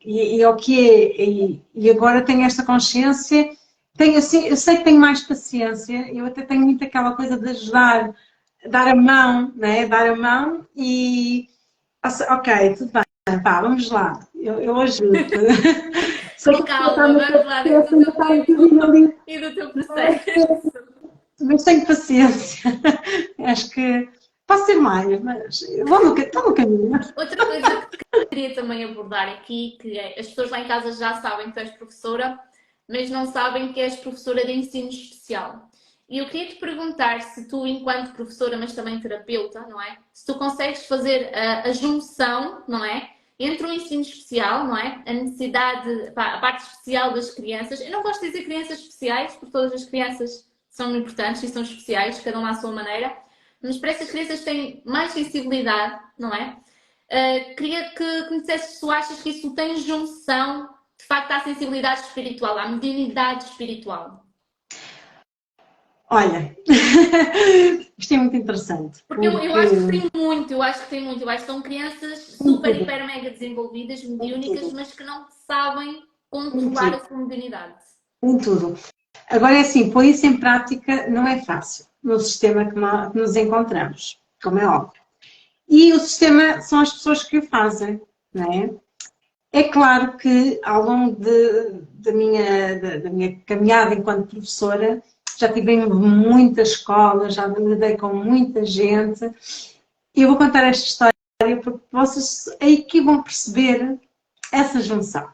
E o que é, e agora tenho esta consciência, tenho, assim, eu sei que tenho mais paciência, eu até tenho muito aquela coisa de ajudar, dar a mão, né? Dar a mão e ok, tudo bem, pá, vamos lá, eu ajudo. Sei Com que está calma, no vamos teu lá processo, dentro do ainda teu está um bocadinho tempo ali, e do teu processo. mas tenho paciência. Acho que posso ser mais, mas estou no caminho. Outra coisa que queria também abordar aqui, que é, as pessoas lá em casa já sabem que tu és professora, mas não sabem que és professora de ensino especial. E eu queria te perguntar se tu, enquanto professora, mas também terapeuta, não é? Se tu consegues fazer a junção, não é? Entre o ensino especial, não é? A necessidade, pá, a parte especial das crianças. Eu não gosto de dizer crianças especiais, porque todas as crianças são importantes e são especiais, cada uma à sua maneira. Mas para essas crianças que têm mais sensibilidade, não é? Queria que me dissesse se tu achas que isso tem junção, de facto, à sensibilidade espiritual, à mediunidade espiritual. Olha, isto é muito interessante. Porque eu acho que tem muito, eu acho que tem muito. Eu acho que são crianças super, hiper, mega desenvolvidas, mediúnicas, mas que não sabem controlar a sua mediunidade. Em tudo. Agora é assim, pôr isso em prática não é fácil no sistema que nos encontramos, como é óbvio. E o sistema são as pessoas que o fazem, não é? É claro que ao longo da minha caminhada enquanto professora, já estive em muitas escolas, já lidei com muita gente. E eu vou contar esta história porque vocês aí que vão perceber essa junção.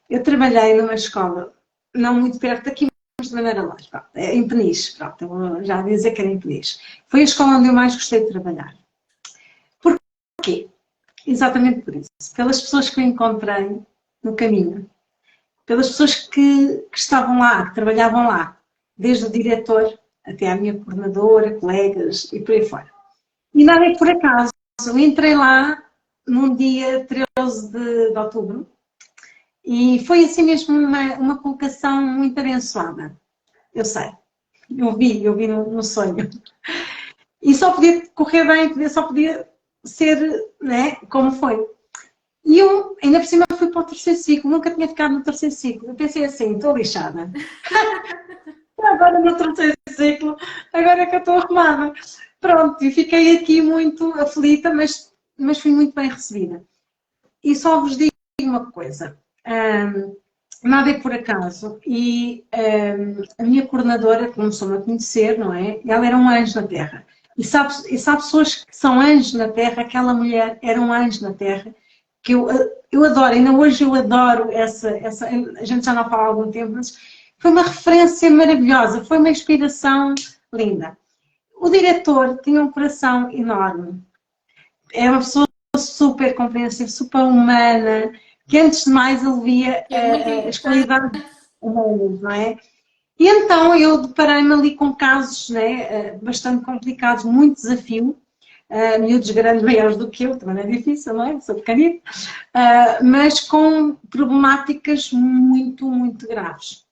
Eu trabalhei numa escola não muito perto daqui, mas de maneira longe, em Peniche, pronto, eu vou já dizer que era em Peniche. Foi a escola onde eu mais gostei de trabalhar. Porquê? Exatamente por isso. Pelas pessoas que eu encontrei no caminho. Pelas pessoas que estavam lá, que trabalhavam lá. Desde o diretor até à minha coordenadora, colegas e por aí fora. E nada é por acaso. Eu entrei lá num dia 13 de outubro e foi assim mesmo uma colocação muito abençoada. Eu sei. Eu vi no sonho. E só podia correr bem, só podia ser, né, como foi. E eu, ainda por cima, fui para o terceiro ciclo, nunca tinha ficado no terceiro ciclo. Eu pensei assim, estou lixada. Agora no terceiro ciclo, agora é que eu estou arrumada. Pronto, e fiquei aqui muito aflita, mas fui muito bem recebida. E só vos digo uma coisa, nada é por acaso, e a minha coordenadora começou-me a conhecer, não é? Ela era um anjo na Terra. E sabe pessoas que são anjos na Terra, aquela mulher era um anjo na Terra, que eu adoro, ainda hoje eu adoro essa, a gente já não fala há algum tempo, mas foi uma referência maravilhosa, foi uma inspiração linda. O diretor tinha um coração enorme, era uma pessoa super compreensiva, super humana, que antes de mais ele via as qualidades humanas, não é? E então eu deparei-me ali com casos, né, bastante complicados, muito desafio, miúdos grandes, maiores do que eu, também não é difícil, não é? Sou pequenina, mas com problemáticas muito, muito graves.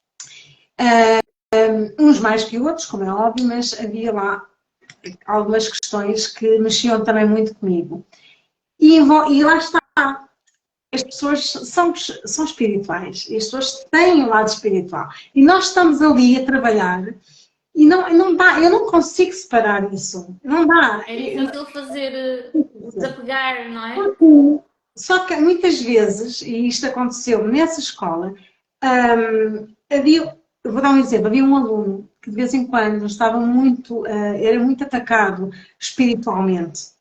Uns mais que outros, como é óbvio, mas havia lá algumas questões que mexiam também muito comigo. E lá está, as pessoas são espirituais, e as pessoas têm o lado espiritual. E nós estamos ali a trabalhar e não dá, eu não consigo separar isso. Não dá. É difícil fazer desapegar, não é? Só que muitas vezes, e isto aconteceu nessa escola, eu vou dar um exemplo, havia um aluno que de vez em quando estava era muito atacado espiritualmente.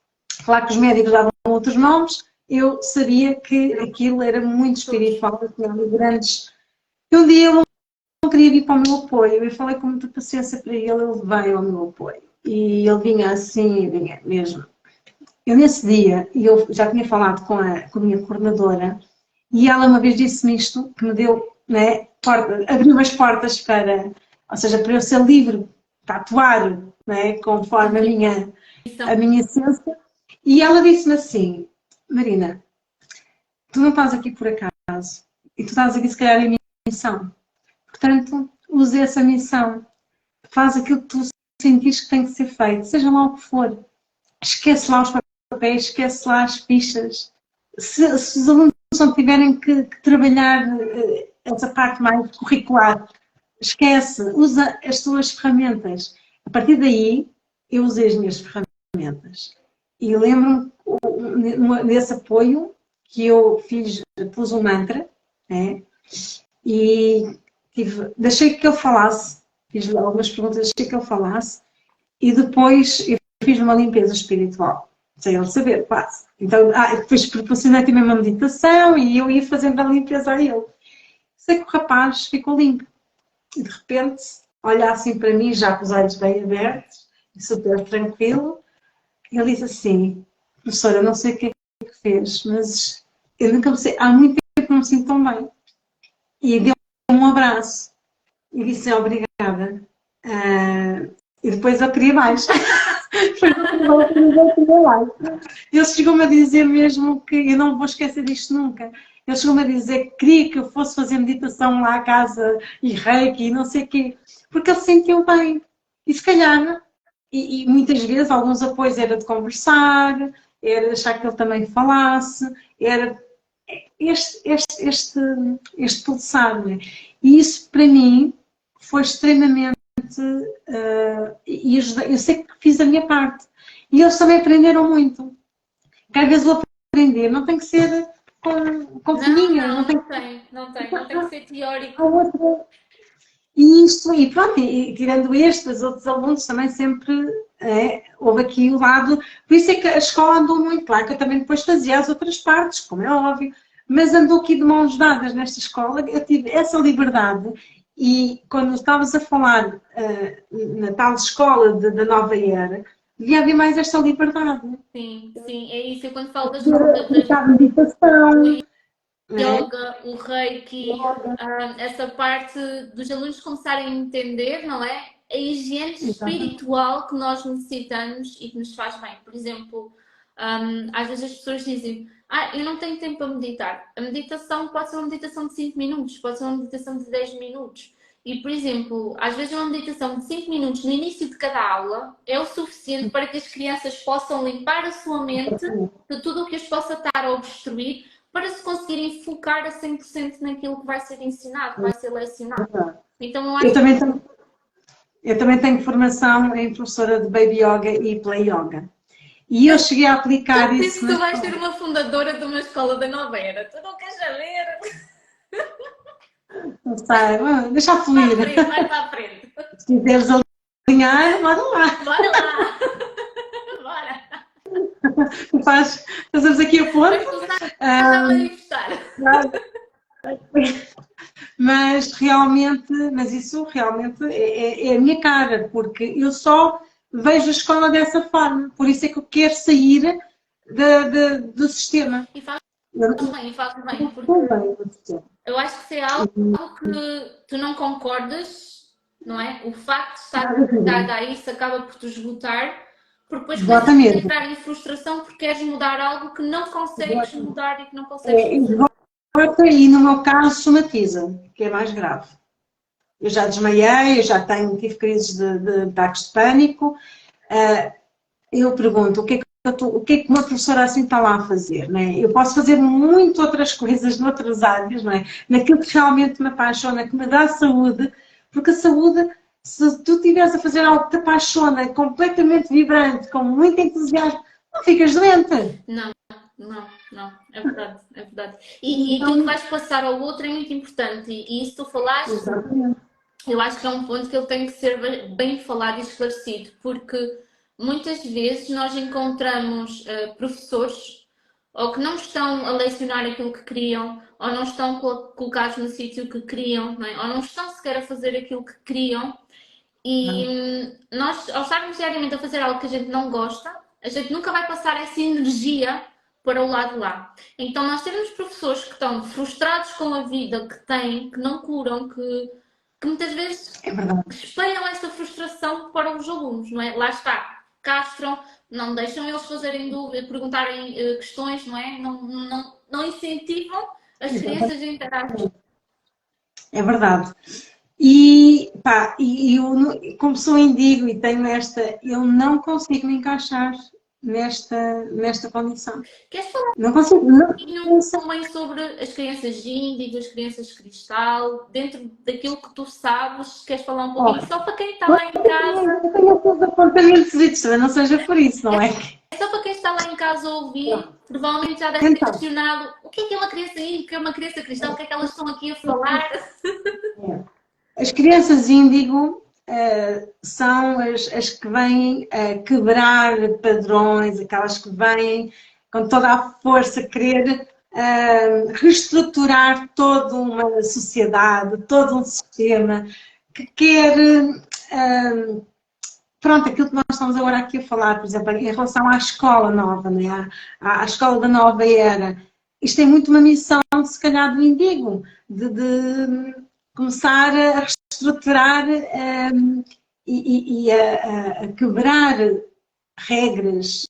Claro que os médicos davam outros nomes, eu sabia que aquilo era muito espiritual, tinha grandes... E um dia ele não queria vir para o meu apoio, eu falei com muita paciência para ele veio ao meu apoio. E ele vinha assim, vinha mesmo. Eu nesse dia, eu já tinha falado com a minha coordenadora, e ela uma vez disse-me isto, que me deu, né, abriu as portas para, ou seja, para eu ser livre, para atuar, né, conforme a minha essência. E ela disse-me assim, Marina, tu não estás aqui por acaso, e tu estás aqui se calhar em missão. Portanto, use essa missão, faz aquilo que tu sentires que tem que ser feito, seja lá o que for. Esquece lá os papéis, esquece lá as fichas. Se os alunos não tiverem que trabalhar essa parte mais curricular, esquece, usa as tuas ferramentas. A partir daí, eu usei as minhas ferramentas. E lembro-me desse apoio que eu pus um mantra, né? E deixei que ele falasse, fiz algumas perguntas, deixei que ele falasse, e depois eu fiz uma limpeza espiritual, sem ele saber, quase. Então, depois proporcionei também uma meditação e eu ia fazendo a limpeza a ele. Sei que o rapaz ficou limpo. E de repente, olha assim para mim, já com os olhos bem abertos, super tranquilo, e ele disse assim, professora, não sei o que é que fez, mas eu nunca me sei, há muito tempo que não me sinto tão bem. E deu-me um abraço e disse obrigada. E depois eu queria mais. Foi o que eu queria mais. Ele chegou-me a dizer mesmo que, eu não vou esquecer disto nunca, ele chegou-me a dizer que queria que eu fosse fazer meditação lá à casa e reiki e não sei o quê, porque ele se sentiu bem. E se calhar, e muitas vezes, alguns apoios era de conversar, era deixar que ele também falasse, era este pulsar, né? E isso para mim foi extremamente e eu sei que fiz a minha parte e eles também aprenderam muito, que às vezes o aprender não tem que ser com fininhas, não tem que ser teórico. E pronto, e tirando os outros alunos também sempre houve aqui o lado, por isso é que a escola andou muito, claro que eu também depois fazia as outras partes, como é óbvio, mas andou aqui de mãos dadas nesta escola, eu tive essa liberdade e quando estavas a falar na tal escola da nova era, devia haver mais esta liberdade. Sim, é isso, eu quando falo das meditação, yoga, o reiki, essa parte dos alunos começarem a entender, não é? A higiene espiritual que nós necessitamos e que nos faz bem. Por exemplo, às vezes as pessoas dizem, eu não tenho tempo para meditar. A meditação pode ser uma meditação de 5 minutos, pode ser uma meditação de 10 minutos. E, por exemplo, às vezes uma meditação de 5 minutos no início de cada aula é o suficiente para que as crianças possam limpar a sua mente de tudo o que as possa estar a obstruir, para se conseguirem focar a 100% naquilo que vai ser ensinado, que vai ser lecionado. Então eu acho Eu também tenho formação em professora de Baby Yoga e Play Yoga. E eu cheguei a aplicar Tu isso. disse que tu vais ser uma fundadora de uma escola da nova era. Tu não queres saber? Não sei, deixa fluir. Vai para a frente. Se quiseres alinhar, bora lá. Bora lá. Bora. Fazemos aqui a ponte. Está a manifestar. Mas isso realmente é a minha cara, porque eu só vejo a escola dessa forma. Por isso é que eu quero sair do sistema. E faz bem, porque eu acho que se é algo que tu não concordas, não é? O facto de estar ligado a isso acaba por te esgotar, porque depois começas a entrar em frustração porque queres mudar algo que não consegues mudar e que não consegues fazer. E no meu caso somatiza, que é mais grave. Eu já desmaiei, tive crises de ataques de pânico. Eu pergunto, o que é que uma professora assim está lá a fazer? Não é? Eu posso fazer muito outras coisas noutras áreas, não é? Naquilo que realmente me apaixona, que me dá saúde, porque a saúde, se tu estiveres a fazer algo que te apaixona, completamente vibrante, com muito entusiasmo, não ficas doente. Não, é verdade, é verdade. E aquilo que vais passar ao outro é muito importante. E isso tu falaste, exatamente. Eu acho que é um ponto que ele tem que ser bem falado e esclarecido, porque muitas vezes nós encontramos professores ou que não estão a lecionar aquilo que queriam, ou não estão colocados no sítio que queriam, não é? Ou não estão sequer a fazer aquilo que queriam. E nós, ao estarmos diariamente a fazer algo que a gente não gosta, a gente nunca vai passar essa energia para o lado de lá. Então nós temos professores que estão frustrados com a vida que têm, que não curam, que muitas vezes espelham essa frustração para os alunos, não é? Lá está, castram, não deixam eles fazerem dúvidas, perguntarem questões, não é? Não incentivam as crianças a interagir. É verdade. E eu, como sou indigo e tenho eu não consigo me encaixar nesta condição. Queres falar não consigo, também sobre as crianças índigo, as crianças cristal, dentro daquilo que tu sabes, queres falar um pouquinho? Só para quem está lá em casa. Eu tenho alguns apontamentos, também não seja por isso, não é? É só para quem está lá em casa a ouvir, provavelmente já deve ter questionado o que é uma criança índigo, o que é uma criança cristal, o que é que elas estão aqui a falar? As crianças índigo são as que vêm quebrar padrões, aquelas que vêm com toda a força querer reestruturar toda uma sociedade, todo um sistema, que quer... Pronto, aquilo que nós estamos agora aqui a falar, por exemplo, em relação à escola nova, né? à escola da nova era, isto é muito uma missão, se calhar, do indigo, de começar a reestruturar e a quebrar regras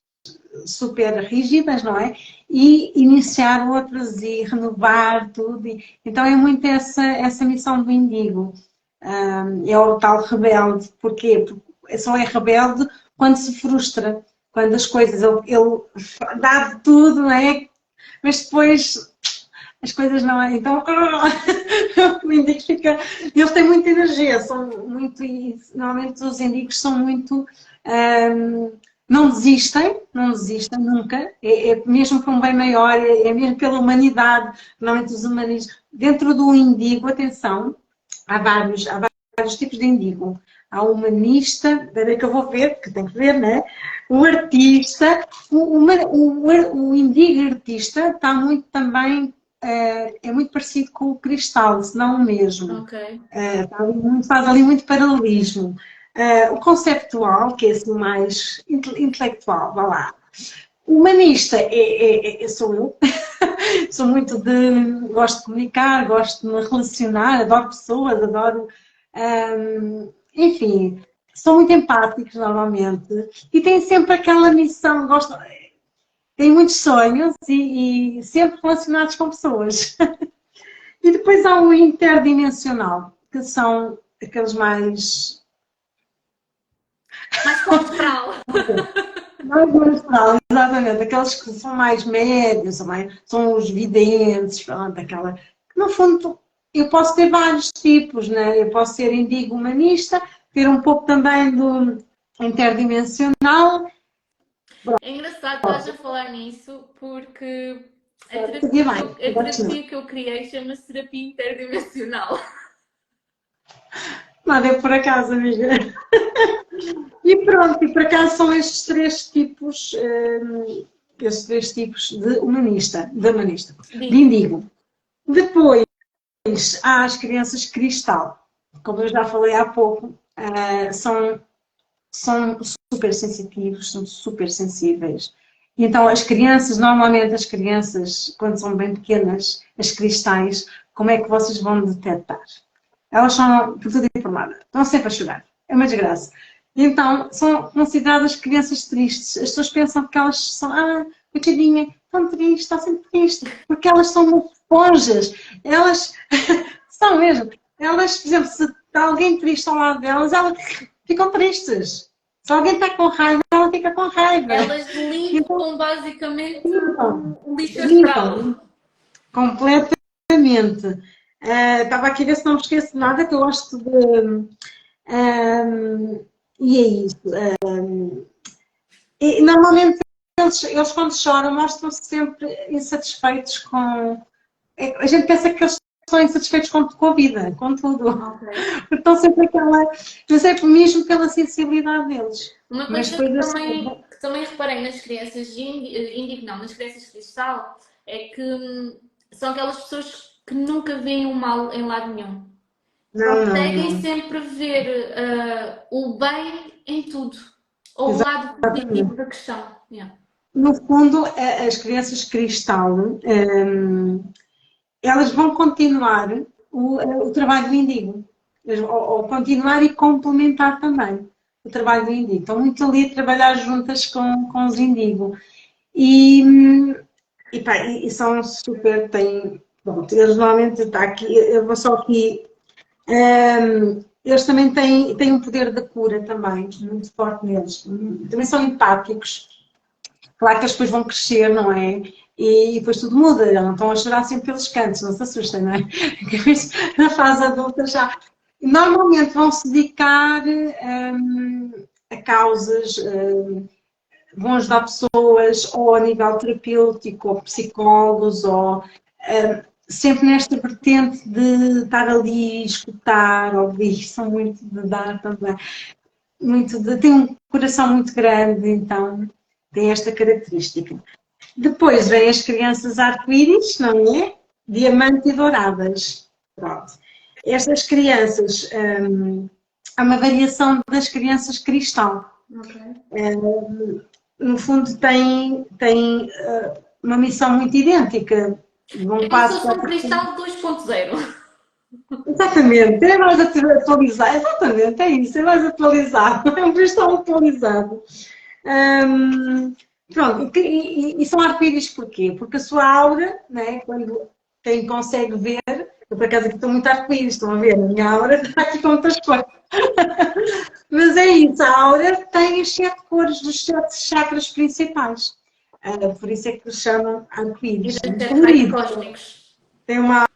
super rígidas, não é? E iniciar outras e renovar tudo. Então é muito essa missão do indigo. É o tal rebelde. Porquê? Porque só é rebelde quando se frustra, quando as coisas, ele dá de tudo, não é? Mas depois as coisas não é. Então, o indigo fica. Eles têm muita energia, são muito. Normalmente os indigos são muito. Não desistem nunca, é mesmo para um bem maior, é mesmo pela humanidade. Normalmente os humanistas. Dentro do indigo, atenção, há vários tipos de indigo. Há o humanista, daí que eu vou ver, que tem que ver, né? O artista, o indigo artista está muito também, é muito parecido com o cristal, se não o mesmo. Okay. Faz ali muito paralelismo. O conceptual, que é esse mais intelectual, vá lá. O humanista sou eu. Sou muito gosto de comunicar, gosto de me relacionar, adoro pessoas, adoro... enfim, são muito empáticos normalmente e têm sempre aquela missão, têm muitos sonhos e sempre relacionados com pessoas. E depois há o interdimensional, que são aqueles mais corporal. Mais corporal, exatamente. Aqueles que são mais médios, são os videntes, pronto, aquela... Que no fundo, eu posso ter vários tipos, né? Eu posso ser indigo humanista, ter um pouco também do interdimensional. É engraçado estás a falar nisso porque Sabia bem, a gosto muito. terapia que eu criei chama-se terapia interdimensional. Nada é por acaso, amiga. E pronto, e por acaso são estes três tipos de humanista, de Diz. indigo. Depois há as crianças cristal, como eu já falei há pouco, são super sensitivos, são super sensíveis. E então normalmente as crianças, quando são bem pequenas, as cristais, como é que vocês vão detectar? Elas são por tudo informadas, estão sempre a chorar, é uma desgraça. Então, são consideradas crianças tristes. As pessoas pensam que elas são, coitadinha, tão triste, está sempre triste, porque elas são muito esponjas. Elas são mesmo. Elas, por exemplo, se está alguém triste ao lado delas, elas ficam tristes. Se alguém está com raiva, ela fica com raiva. Elas Então, limpam basicamente limpam, o lixo limpam astral. completamente. Estava aqui a ver se não me esqueço de nada, que eu gosto de. E é isso. E, normalmente eles quando choram mostram-se sempre insatisfeitos com. A gente pensa que eles são insatisfeitos com a vida, com tudo. Ok. Porque estão sempre aquela. Não sei, mesmo pela sensibilidade deles. Uma Mas coisa depois que também reparei nas crianças índigo, não, nas crianças cristal, é que são aquelas pessoas que nunca veem o mal em lado nenhum. não, não, Conseguem não. sempre ver o bem em tudo, ou o lado positivo Exatamente. da questão. Yeah. No fundo, as crianças cristal, elas vão continuar o trabalho do indigo. Ou continuar e complementar também o trabalho do indigo. Estão muito ali a trabalhar juntas com os indigo. E são super, têm, pronto, eles normalmente está aqui, eu vou só aqui, eles também têm um poder de cura também, muito forte neles, também são empáticos, claro que eles depois vão crescer, não é? E depois tudo muda, eles não estão a chorar sempre pelos cantos, não se assustem, não é? Depois, na fase adulta já, normalmente vão se dedicar a causas, vão ajudar pessoas ou a nível terapêutico, ou psicólogos, ou sempre nesta vertente de estar ali, escutar, ouvir, são muito de dar também, têm um coração muito grande, então tem esta característica. Depois vêm as crianças arco-íris, não é? Diamante e douradas. Pronto. Estas crianças, há uma variação das crianças cristal. Okay. No fundo, têm uma missão muito idêntica. É Vão como se quase fosse um para. cristal 2.0. Exatamente, é mais atualizado. Exatamente, é isso, é mais atualizado. É um cristal atualizado. Pronto, e são arco-íris porquê? Porque a sua aura, né, quando quem consegue ver, eu por acaso aqui estou muito arco-íris, estão a ver? A minha aura está aqui com muitas cores. Mas é isso, a aura tem as 7 cores dos 7 chakras principais. Por isso é que se chamam E arco-íris. dos Muito 7 raios colorido. cósmicos. Tem uma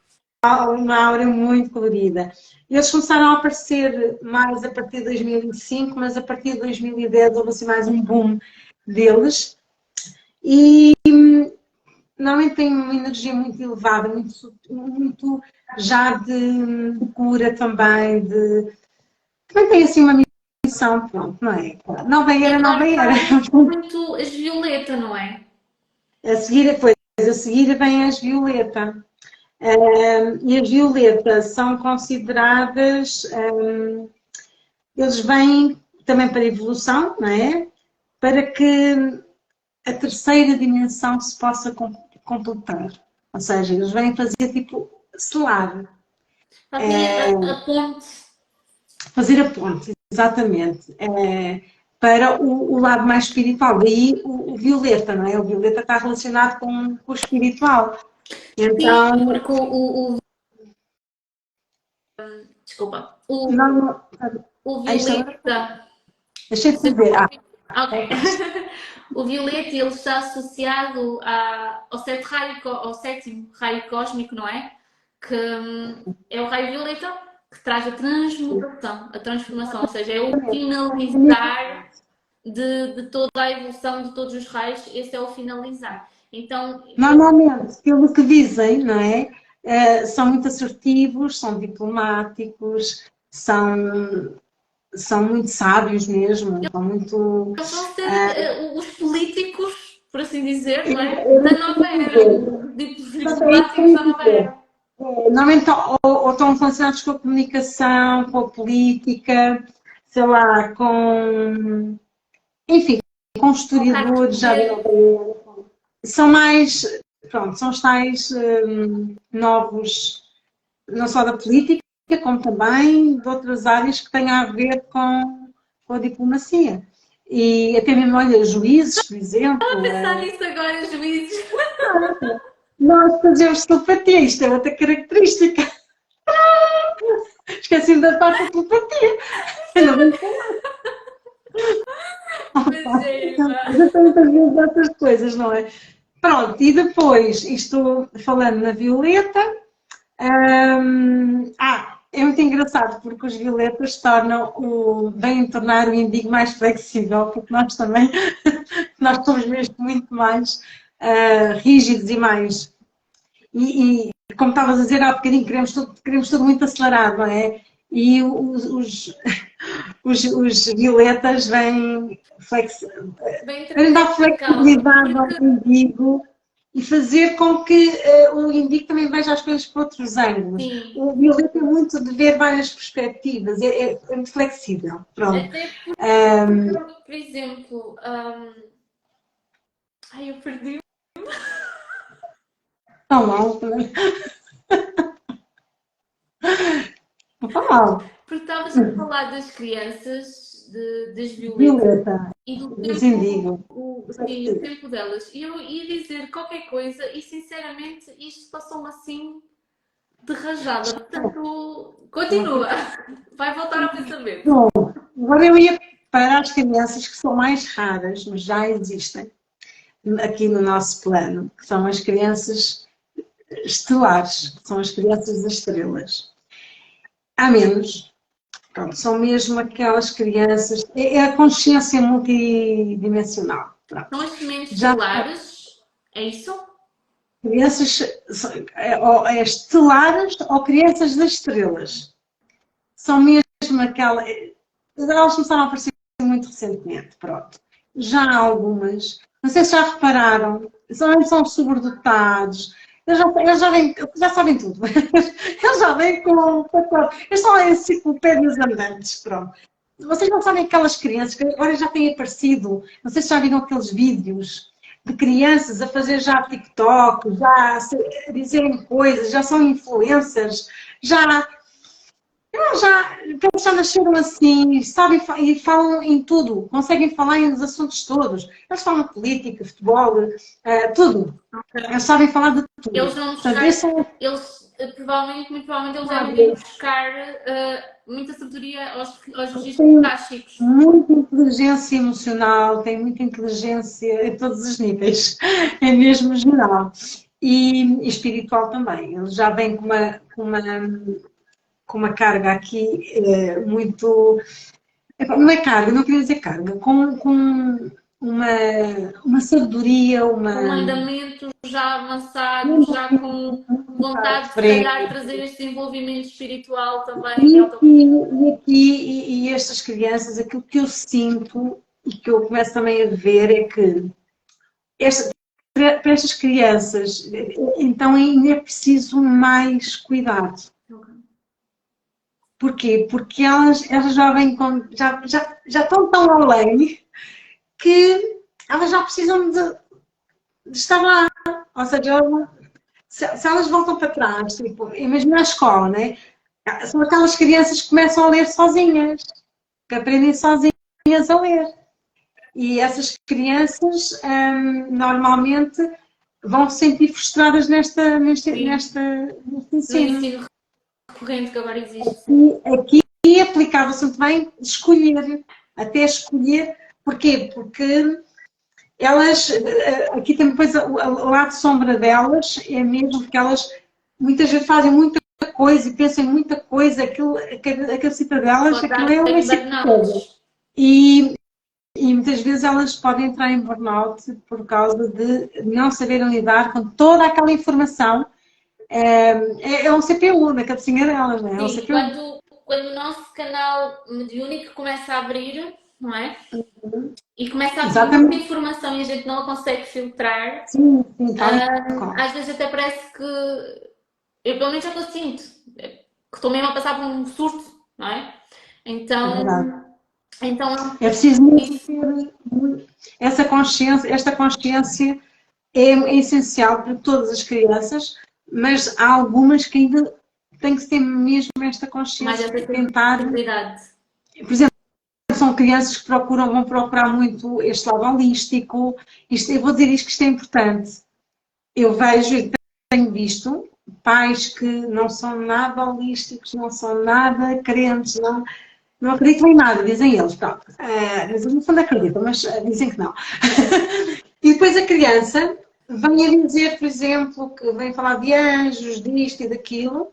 aura muito colorida. Eles começaram a aparecer mais a partir de 2005, mas a partir de 2010 houve assim mais um boom deles. E normalmente têm uma energia muito elevada, muito já de cura também, também tem assim uma missão, pronto, não é? Nova E era, nova agora era. está muito as violeta, não é? A seguir vem as violeta. E as violetas são consideradas, eles vêm também para a evolução, não é? Para que a terceira dimensão se possa completar. Ou seja, eles vêm fazer tipo selar, Fazem a ponte. fazer a ponte, exatamente, para o lado mais espiritual. Daí o violeta, não é? O violeta está relacionado com o espiritual. Sim, Então, porque desculpa, não, o aí está, violeta. deixei de dizer. Ok. O violeta ele está associado ao sétimo raio cósmico, não é? Que é o raio violeta. que traz a transmutação, a transformação, ou seja, é o finalizar de toda a evolução de todos os raios, esse é o finalizar. Então, Normalmente, pelo que dizem, não é? São muito assertivos, são diplomáticos, são muito sábios mesmo, são muito. eles vão ser os políticos, por assim dizer, não é? Da nova era, diplomáticos da nova era. Normalmente ou estão relacionados com a comunicação, com a política, sei lá, enfim, com historiadores, já são mais, pronto, são os tais novos, não só da política, como também de outras áreas que têm a ver com a diplomacia. E até mesmo, olha, juízes, por exemplo. Vou pensar nisso agora, juízes. Nós fazemos telepatia, isto é outra característica. Esqueci da parte da telepatia. Ainda bem que já tem muitas vezes essas coisas, não é? Pronto, e depois, isto falando na Violeta, é muito engraçado porque os violetas vêm tornar o indigo mais flexível, porque nós também, nós somos mesmo muito mais rígidos e mais. E como estavas a dizer há bocadinho, queremos tudo muito acelerado, não é? E os violetas vêm dar flexibilidade ao indigo e fazer com que o indigo também veja as coisas por outros ângulos. Sim. O violeta é muito de ver várias perspectivas, é muito flexível. Pronto. Até por exemplo, eu perdi. Não, não. Não fala mal. Porque estavas a falar das crianças, das violetas e do tempo, o tempo delas. E eu ia dizer qualquer coisa e sinceramente isto passou-me assim de rajada. Portanto, continua. Vai voltar ao pensamento. Bom, agora eu ia para as crianças que são mais raras, mas já existem aqui no nosso plano, que são as crianças estelares, que são as crianças das estrelas. Há menos. Pronto, são mesmo aquelas crianças. É a consciência multidimensional. Pronto. São as sementes estelares? É isso? Crianças estelares ou crianças das estrelas. São mesmo aquelas. Elas começaram a aparecer muito recentemente. Pronto. Já há algumas. Não sei se já repararam. São sobredotados. Eles já sabem tudo. Eles já vêm com. Eles são enciclopédias andantes, pronto. Vocês não sabem aquelas crianças que agora já têm aparecido, não sei se já viram aqueles vídeos de crianças a fazer já TikTok, já a dizerem coisas, já são influencers, eles já nasceram assim, sabem e falam em tudo, conseguem falar nos assuntos todos. Eles falam de política, futebol, tudo. Eles sabem falar de tudo. Eles vão buscar, muito provavelmente eles devem buscar muita sabedoria aos registros táxicos. Muita inteligência emocional, tem muita inteligência em todos os níveis, é mesmo geral. E espiritual também. Eles já vêm com uma carga aqui muito. Não é carga, não queria dizer carga, com uma sabedoria, um andamento já avançado, já com vontade de se calhar trazer este desenvolvimento espiritual também. E estas crianças, aquilo que eu sinto e que eu começo também a ver é que para estas crianças, então ainda é preciso mais cuidado. Porquê? Porque elas já vêm já estão tão além que elas já precisam de estar lá. Ou seja, se elas voltam para trás, tipo, imagina a escola, né? São aquelas crianças que começam a ler sozinhas, que aprendem sozinhas a ler. E essas crianças normalmente vão se sentir frustradas neste ensino. Corrente que agora existe. Aqui aplicava-se muito bem até escolher. Porquê? Porque elas, aqui tem depois o lado sombra delas, é mesmo que elas muitas vezes fazem muita coisa e pensam em muita coisa, a cabecita delas, Pode dar aquilo é uma enciclopédia. burnouts. E, e muitas vezes elas podem entrar em burnout por causa de não saberem lidar com toda aquela informação. É um CPU na cabecinha delas, não é? É um Sim, CPU. quando o nosso canal mediúnico começa a abrir, não é? E começa a vir muita Exatamente. informação e a gente não a consegue filtrar, Sim, sim, tal e qual. às vezes até parece que, eu pelo menos é o que eu sinto, que estou mesmo a passar por um surto, não é? É verdade. Então, então É preciso mesmo isso ter essa consciência, esta consciência é essencial para todas as crianças, mas há algumas que ainda têm que ter mesmo esta mais consciência essa de tentar, sensibilidade. por exemplo, são crianças que vão procurar muito este lado holístico. Eu vou dizer isto que isto é importante. Eu vejo e tenho visto pais que não são nada holísticos, não são nada crentes, não acreditam em nada, dizem eles, pronto. Mas no fundo acreditam, mas dizem que não. E depois a criança vem a dizer, por exemplo, que vem falar de anjos, disto e daquilo,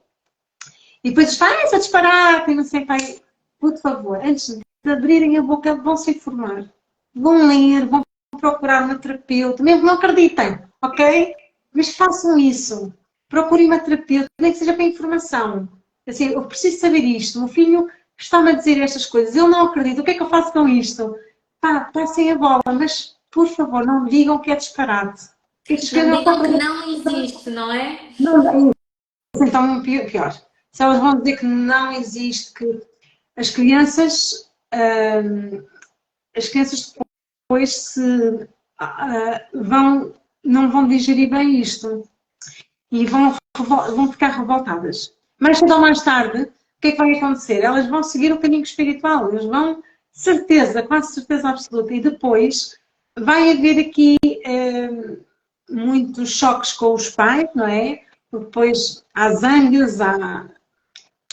e depois faz a disparate e não sei o que. Por favor, antes de abrirem a boca, vão se informar. Vão ler, vão procurar uma terapeuta, mesmo que não acreditem, ok? Mas façam isso. Procurem uma terapeuta, nem que seja para informação. Assim, eu preciso saber isto. O meu filho está-me a dizer estas coisas, ele não acredita, o que é que eu faço com isto? Pá, passem a bola, mas por favor, não digam que é disparate. Estes que Não não digam que acreditam. não existe, não é? Não, é isso. Então, pior. Se elas vão dizer que não existe, que as crianças, as crianças depois não vão digerir bem isto e vão ficar revoltadas. Mais cedo ou mais tarde, o que é que vai acontecer? Elas vão seguir o caminho espiritual, elas vão, certeza, quase certeza absoluta, e depois vai haver aqui muitos choques com os pais, não é? Porque depois há zangas, há.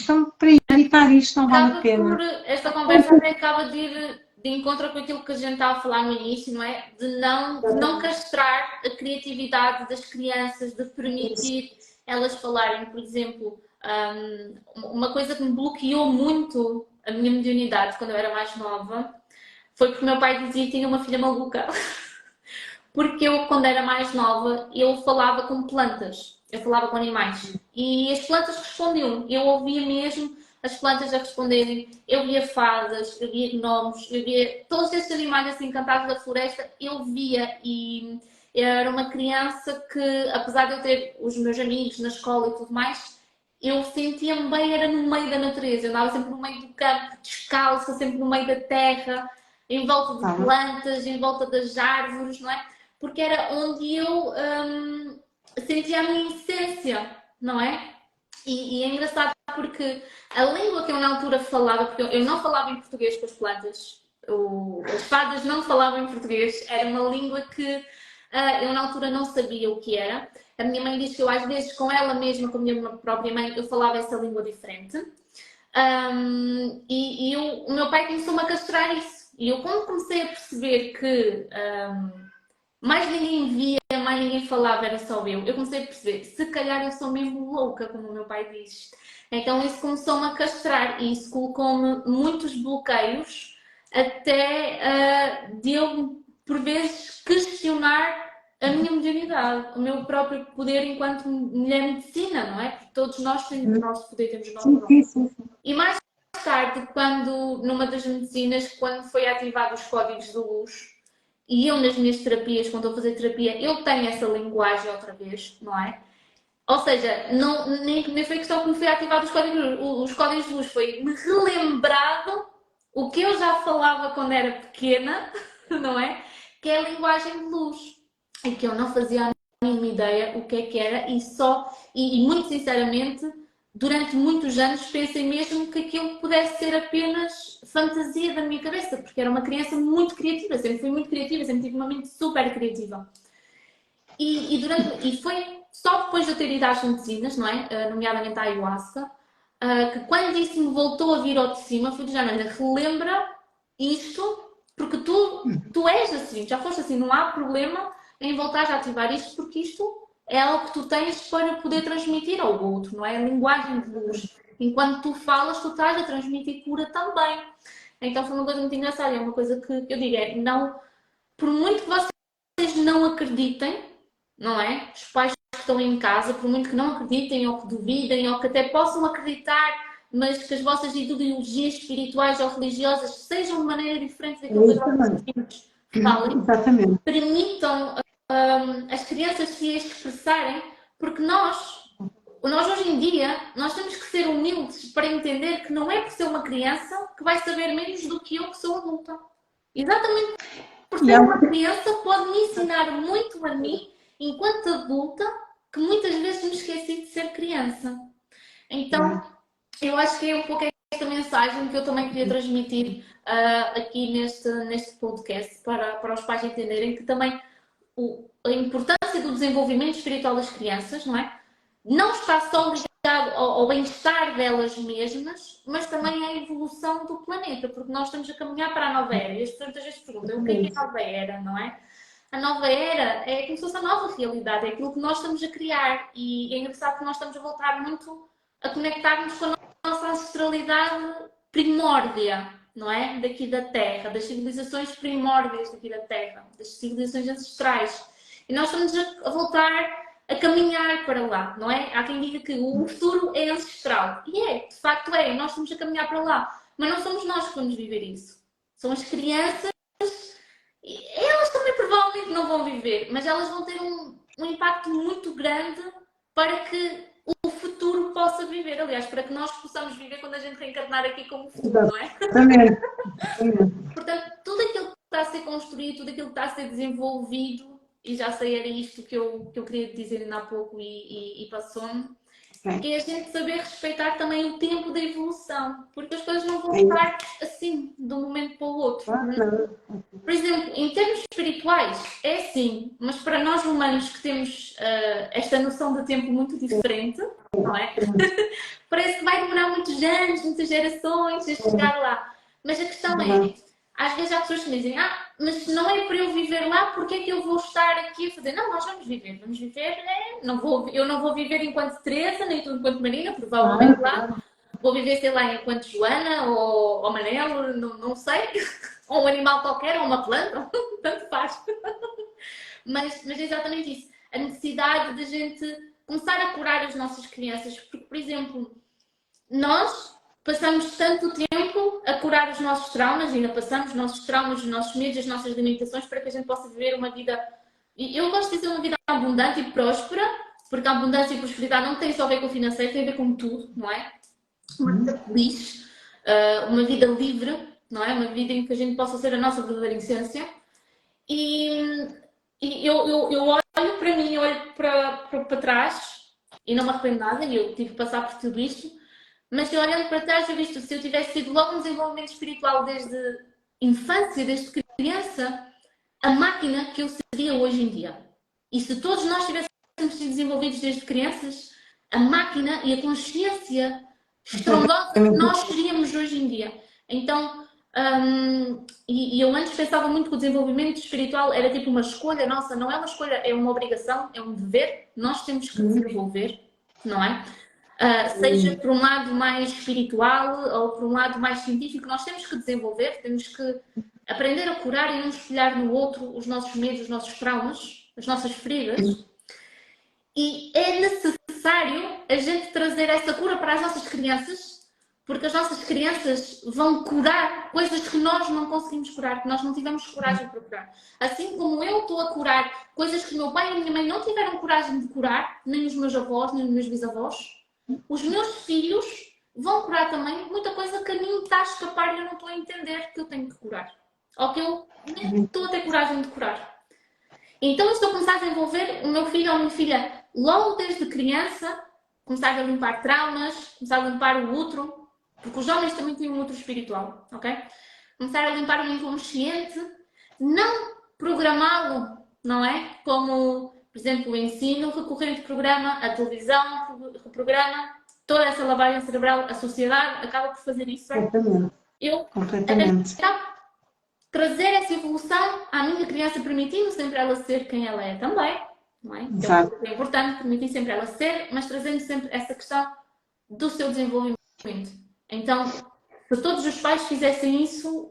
Então, para evitar isto, não vale a Acaba por, pena. esta conversa até acaba de ir de encontro com aquilo que a gente estava a falar no início, não é? De não castrar a criatividade das crianças, de permitir elas falarem. Por exemplo, uma coisa que me bloqueou muito a minha mediunidade quando eu era mais nova foi porque o meu pai dizia que tinha uma filha maluca. Porque eu, quando era mais nova, eu falava com plantas, eu falava com animais. E as plantas respondiam, eu ouvia mesmo as plantas a responderem. Eu via fadas, eu via gnomos, eu via todos estes animais assim encantados da floresta, eu via. E eu era uma criança que, apesar de eu ter os meus amigos na escola e tudo mais, eu sentia-me bem, era no meio da natureza. Eu andava sempre no meio do campo, descalça, sempre no meio da terra, em volta de plantas, em volta das árvores, não é? Porque era onde eu sentia a minha essência, não é? E é engraçado porque a língua que eu na altura falava, porque eu não falava em português com as plantas, as fadas não falavam em português, era uma língua que eu na altura não sabia o que era. A minha mãe diz que eu às vezes com ela mesma, com a minha própria mãe, eu falava essa língua diferente. O meu pai começou-me a castrar isso. E eu quando comecei a perceber que mais ninguém via, mais ninguém falava, era só eu. Eu comecei a perceber, se calhar eu sou mesmo louca, como o meu pai diz. Então isso começou-me a castrar e isso colocou-me muitos bloqueios até de eu, por vezes, questionar a minha mediunidade, o meu próprio poder enquanto mulher medicina, não é? Porque todos nós temos o nosso poder, temos o nosso dom. Sim. E mais tarde, quando, numa das medicinas, quando foi ativado os códigos de luz, e eu nas minhas terapias, quando estou a fazer terapia, eu tenho essa linguagem outra vez, não é? Ou seja, nem foi questão que me foi ativado os códigos de luz, foi-me relembrado o que eu já falava quando era pequena, não é? Que é a linguagem de luz. E que eu não fazia a mínima ideia o que é que era e muito sinceramente, durante muitos anos pensei mesmo que aquilo pudesse ser apenas fantasia da minha cabeça, porque era uma criança muito criativa, sempre fui muito criativa, sempre tive uma mente super criativa. E foi só depois de eu ter ido às medicinas, não é? Nomeadamente à ayahuasca, que quando isso me voltou a vir ao de cima, fui de género, relembra isto, porque tu és assim, já foste assim, não há problema em voltar a ativar isto, porque isto é algo que tu tens para poder transmitir ao outro, não é? A linguagem de luz. Enquanto tu falas, tu estás a transmitir cura também. Então foi uma coisa muito engraçada, é uma coisa que eu digo, é não, por muito que vocês não acreditem, não é? Os pais que estão em casa, por muito que não acreditem ou que duvidem ou que até possam acreditar, mas que as vossas ideologias espirituais ou religiosas sejam de maneira diferente daquilo que os vossos filhos falem, Exatamente. permitam as crianças se expressarem, porque nós hoje em dia, nós temos que ser humildes para entender que não é por ser uma criança que vai saber menos do que eu que sou adulta. Exatamente por ser uma criança pode me ensinar muito a mim, enquanto adulta, que muitas vezes me esqueci de ser criança. Então, eu acho que é um pouco esta mensagem que eu também queria transmitir aqui neste podcast, para os pais entenderem que também a importância do desenvolvimento espiritual das crianças, não é? Não está só ligado ao bem-estar delas mesmas, mas também à evolução do planeta, porque nós estamos a caminhar para a nova era. E as pessoas muitas vezes perguntam o que é a nova era, não é? A nova era é como se fosse a nova realidade, é aquilo que nós estamos a criar. E é engraçado que nós estamos a voltar muito a conectar-nos com a nossa ancestralidade primórdia, não é? Daqui da Terra, das civilizações primórdias daqui da Terra, das civilizações ancestrais. E nós estamos a voltar a caminhar para lá, não é? Há quem diga que o futuro é ancestral. E é, de facto é, nós estamos a caminhar para lá. Mas não somos nós que vamos viver isso. São as crianças, e elas também provavelmente não vão viver, mas elas vão ter um impacto muito grande para que o futuro possa viver. Aliás, para que nós possamos viver quando a gente reencarnar aqui como futuro, não é? Portanto, tudo aquilo que está a ser construído, tudo aquilo que está a ser desenvolvido, e já sei, era isto que eu queria dizer ainda há pouco e passou-me, que é a gente saber respeitar também o tempo da evolução, porque as coisas não vão estar assim, de um momento para o outro. Por exemplo, em termos espirituais, é assim, mas para nós humanos que temos esta noção de tempo muito diferente, não é? Parece que vai demorar muitos anos, muitas gerações a chegar lá. Mas a questão é, às vezes há pessoas que me dizem, mas se não é para eu viver lá, porquê é que eu vou estar aqui a fazer? Não, nós vamos viver, eu não vou viver enquanto Teresa, nem tu enquanto Marina, provavelmente lá. Vou viver, sei lá, enquanto Joana ou Manel, não sei. Ou um animal qualquer, ou uma planta, tanto faz. Mas é exatamente isso. A necessidade de a gente começar a curar as nossas crianças. Porque, por exemplo, nós passamos tanto tempo a curar os nossos traumas, ainda passamos os nossos traumas, os nossos medos, as nossas limitações, para que a gente possa viver uma vida... Eu gosto de dizer uma vida abundante e próspera, porque a abundância e a prosperidade não tem só a ver com o financeiro, tem a ver com tudo, não é? Uma vida feliz, uma vida livre, não é? Uma vida em que a gente possa ser a nossa verdadeira essência. E eu olho para mim, olho para trás e não me arrependo nada, e eu tive que passar por tudo isto, mas eu olhando para trás eu visto, se eu tivesse tido logo um desenvolvimento espiritual desde infância, desde criança, a máquina que eu seria hoje em dia. E se todos nós tivéssemos sido desenvolvidos desde crianças, a máquina e a consciência estrondosa que nós seríamos hoje em dia. Então, e eu antes pensava muito que o desenvolvimento espiritual era tipo uma escolha nossa, não é uma escolha, é uma obrigação, é um dever, nós temos que desenvolver, não é? Seja por um lado mais espiritual ou por um lado mais científico, nós temos que desenvolver, temos que aprender a curar e não espelhar no outro os nossos medos, os nossos traumas, as nossas feridas. E é necessário a gente trazer essa cura para as nossas crianças, porque as nossas crianças vão curar coisas que nós não conseguimos curar, que nós não tivemos coragem para curar. Assim como eu estou a curar coisas que o meu pai e a minha mãe não tiveram coragem de curar, nem os meus avós, nem os meus bisavós, os meus filhos vão curar também muita coisa que a mim está a escapar e eu não estou a entender que eu tenho que curar. Ou que eu nem estou a ter coragem de curar. Então eu estou a começar a desenvolver o meu filho ou a minha filha logo desde criança, começar a limpar traumas, começar a limpar o útero, porque os homens também têm um útero espiritual, ok? Começar a limpar o inconsciente, não programá-lo, não é? Como, por exemplo, o ensino recorrente programa, a televisão reprograma, toda essa lavagem cerebral, a sociedade acaba por fazer isso, é? Eu trazer essa evolução à minha criança, permitindo sempre ela ser quem ela é também, não é? Que Exato. é importante, permitir sempre ela ser, mas trazendo sempre essa questão do seu desenvolvimento. Então, se todos os pais fizessem isso,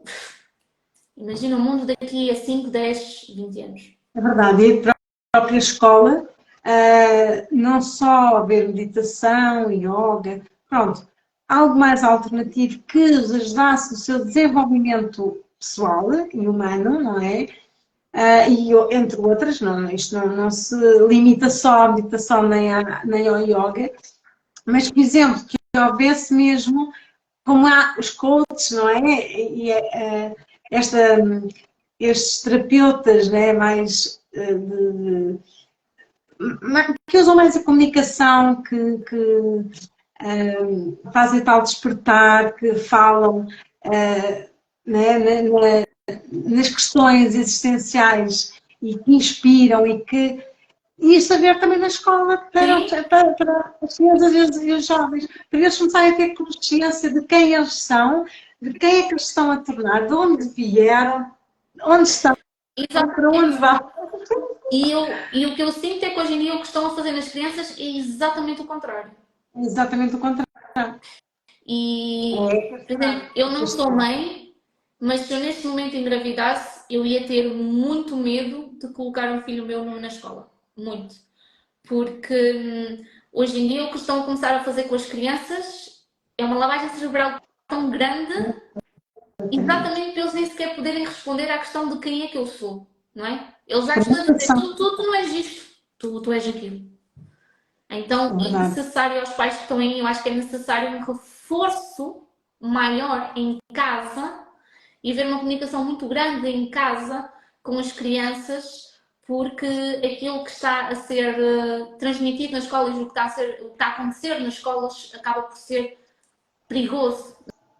imagina o mundo daqui a 5, 10, 20 anos. É verdade, e a própria escola, não só haver meditação, yoga, pronto, algo mais alternativo que os ajudasse no seu desenvolvimento pessoal e humano, não é? E entre outras, isto não se limita só à meditação nem ao yoga, mas, por exemplo, que houvesse mesmo, como há os coaches, não é? E estes terapeutas, né, mais que usam mais a comunicação, que fazem tal despertar, que falam né, nas questões existenciais e que inspiram e isso haver também na escola para as crianças e os jovens, para eles começarem a ter consciência de quem eles são, de quem é que eles estão a tornar, de onde vieram, onde estão, para onde vão. E o que eu sinto é que hoje em dia o que estão a fazer nas crianças é exatamente o contrário. É exatamente o contrário. E, por exemplo, eu não sou mãe, mas se eu neste momento engravidasse, eu ia ter muito medo de colocar um filho meu na escola. Muito. Porque hoje em dia o que estão a começar a fazer com as crianças é uma lavagem cerebral tão grande, exatamente para eles nem sequer poderem responder à questão de quem é que eu sou, não é? Eles já estão a dizer, tu não és isto, tu és aquilo. Então é necessário aos pais que estão aí, eu acho que é necessário um reforço maior em casa e haver uma comunicação muito grande em casa com as crianças, porque aquilo que está a ser transmitido nas escolas, o que está a acontecer nas escolas, acaba por ser perigoso,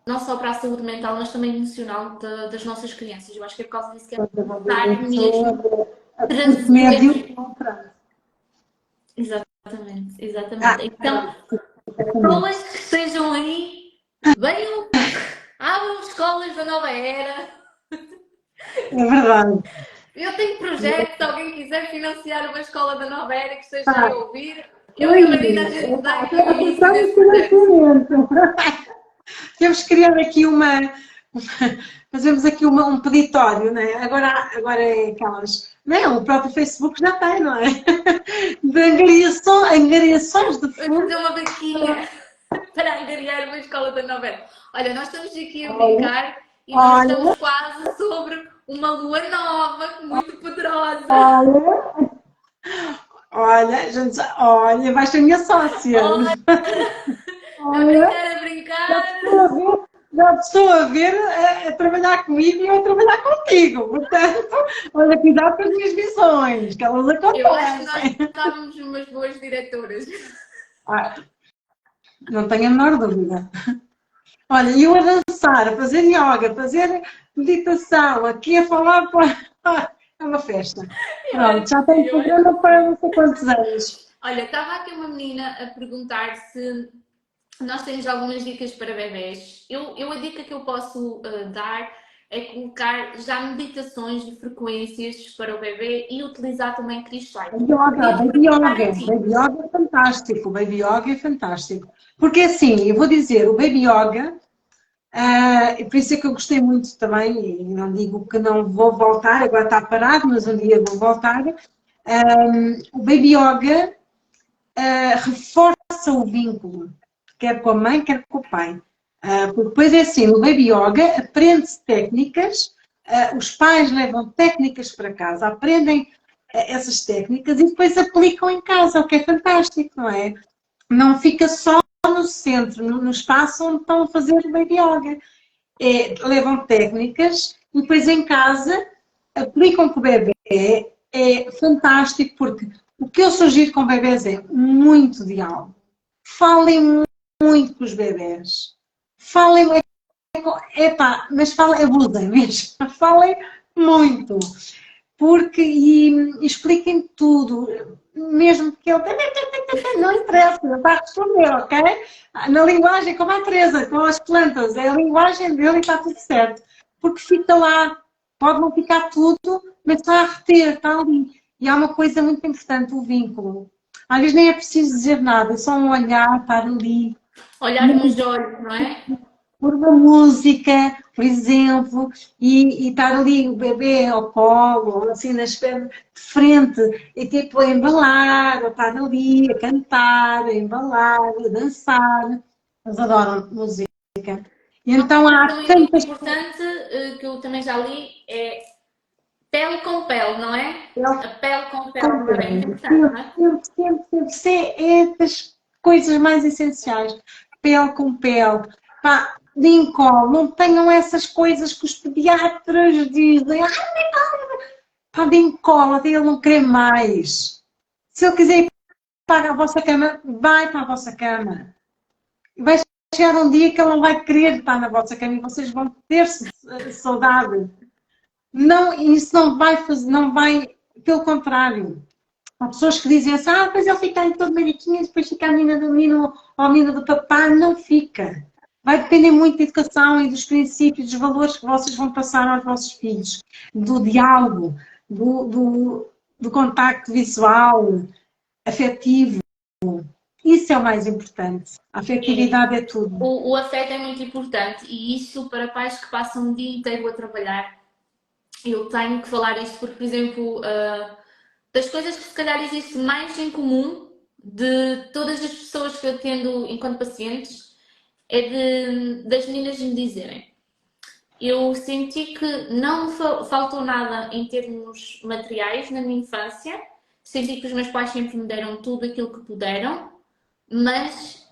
não só para a saúde mental, mas também emocional das nossas crianças. Eu acho que é por causa disso que é necessário mesmo trazer. Exatamente, exatamente. Então, pessoas que estejam aí, venham, abram escolas da nova era. É verdade. Eu tenho projeto, se alguém quiser financiar uma escola da nova era que esteja a ouvir, eu e a Marina, a gente dá início nesse projeto. Temos que criar aqui fazemos aqui um peditório, não é? Agora é aquelas, não, o próprio Facebook já tem, não é? De angariações de fundo. Vou fazer uma vaquinha para angariar uma escola da nova era. Olha, nós estamos aqui a brincar e nós estamos quase sobre uma lua nova, muito poderosa. Olha, vais ser minha sócia. A brincar. Já estou a ver a trabalhar comigo e eu a trabalhar contigo. Portanto, olha, cuidado com as minhas visões, que elas acontecem. Eu acho que nós estávamos umas boas diretoras. Não tenho a menor dúvida. Olha, eu a dançar, a fazer yoga, a fazer meditação, aqui a falar, é uma festa. Pronto, já tenho programa para não sei quantos anos. Olha, estava aqui uma menina a perguntar se nós temos algumas dicas para bebés. A dica que eu posso dar é colocar já meditações de frequências para o bebê e utilizar também cristais. Baby yoga é fantástico, Baby yoga é fantástico. Porque assim, eu vou dizer, o Baby yoga, por isso é que eu gostei muito também, e não digo que não vou voltar, agora está parado, mas um dia vou voltar. O Baby yoga reforça o vínculo, quer com a mãe, quer com o pai. Porque depois é assim, no Baby yoga aprende-se técnicas, os pais levam técnicas para casa, aprendem essas técnicas e depois aplicam em casa, o que é fantástico, não é? Não fica só no centro, no espaço onde estão a fazer o Baby yoga. Levam técnicas e depois em casa aplicam com o bebê. É fantástico porque o que eu sugiro com bebés é muito diálogo. Falem muito com os bebés. Falem, mas abusem mesmo. Falem muito. Porque, e expliquem tudo. Mesmo que ele não interessa, ele está a responder, ok? Na linguagem, como a Teresa, com as plantas, é a linguagem dele e está tudo certo. Porque fica lá, pode não ficar tudo, mas está a reter, está ali. E há uma coisa muito importante, o vínculo. Às vezes nem é preciso dizer nada, é só um olhar, estar ali, Olhar nos olhos, não é? por uma música, por exemplo, e estar ali o bebê ao colo, assim nas pernas, de frente, e tipo a embalar, ou estar ali a cantar, a embalar, a dançar. Eles adoram música. E então há Também muito tantas importante, que eu também já li, é pele com pele, não é? coisas A pele com pele também é muito sempre, importante, não é? sempre, sempre, sempre. Isso é das coisas mais essenciais. Pele com pele. Pá, deem colo, não tenham essas coisas que os pediatras dizem. Pá, deem colo, até ele não querer mais. Se ele quiser ir para a vossa cama, vai para a vossa cama. Vai chegar um dia que ele não vai querer estar na vossa cama e vocês vão ter saudade. Não, isso não vai fazer, não vai, pelo contrário. Há pessoas que dizem assim, depois ele fica ali todo mariquinho e depois fica a menina do menino ou a menina do papá. Não fica. Vai depender muito da educação e dos princípios, dos valores que vocês vão passar aos vossos filhos, do diálogo, do contacto visual, afetivo. Isso é o mais importante. A É. afetividade é tudo. O afeto é muito importante e isso para pais que passam o dia inteiro a trabalhar. Eu tenho que falar isto porque, por exemplo, das coisas que se calhar existe mais em comum de todas as pessoas que eu atendo enquanto pacientes é das meninas me dizerem. Eu senti que não me faltou nada em termos materiais na minha infância. Senti que os meus pais sempre me deram tudo aquilo que puderam, mas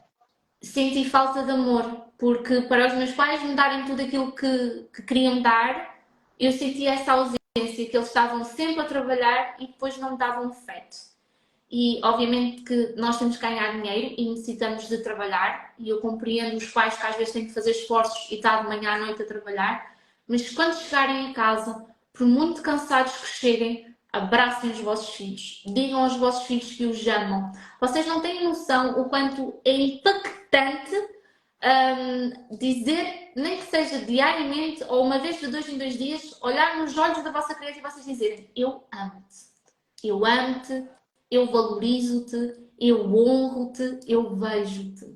senti falta de amor, porque para os meus pais me darem tudo aquilo que queriam dar, eu senti essa ausência, que eles estavam sempre a trabalhar e depois não me davam afeto. E obviamente que nós temos que ganhar dinheiro e necessitamos de trabalhar, e eu compreendo os pais que às vezes têm que fazer esforços e estar de manhã à noite a trabalhar, mas quando chegarem a casa, por muito cansados que cheguem, abracem os vossos filhos, digam aos vossos filhos que os amam. Vocês não têm noção o quanto é impactante dizer, nem que seja diariamente ou uma vez de 2 em 2 dias, olhar nos olhos da vossa criança e vocês dizerem: eu amo-te, eu valorizo-te, eu honro-te, eu vejo-te.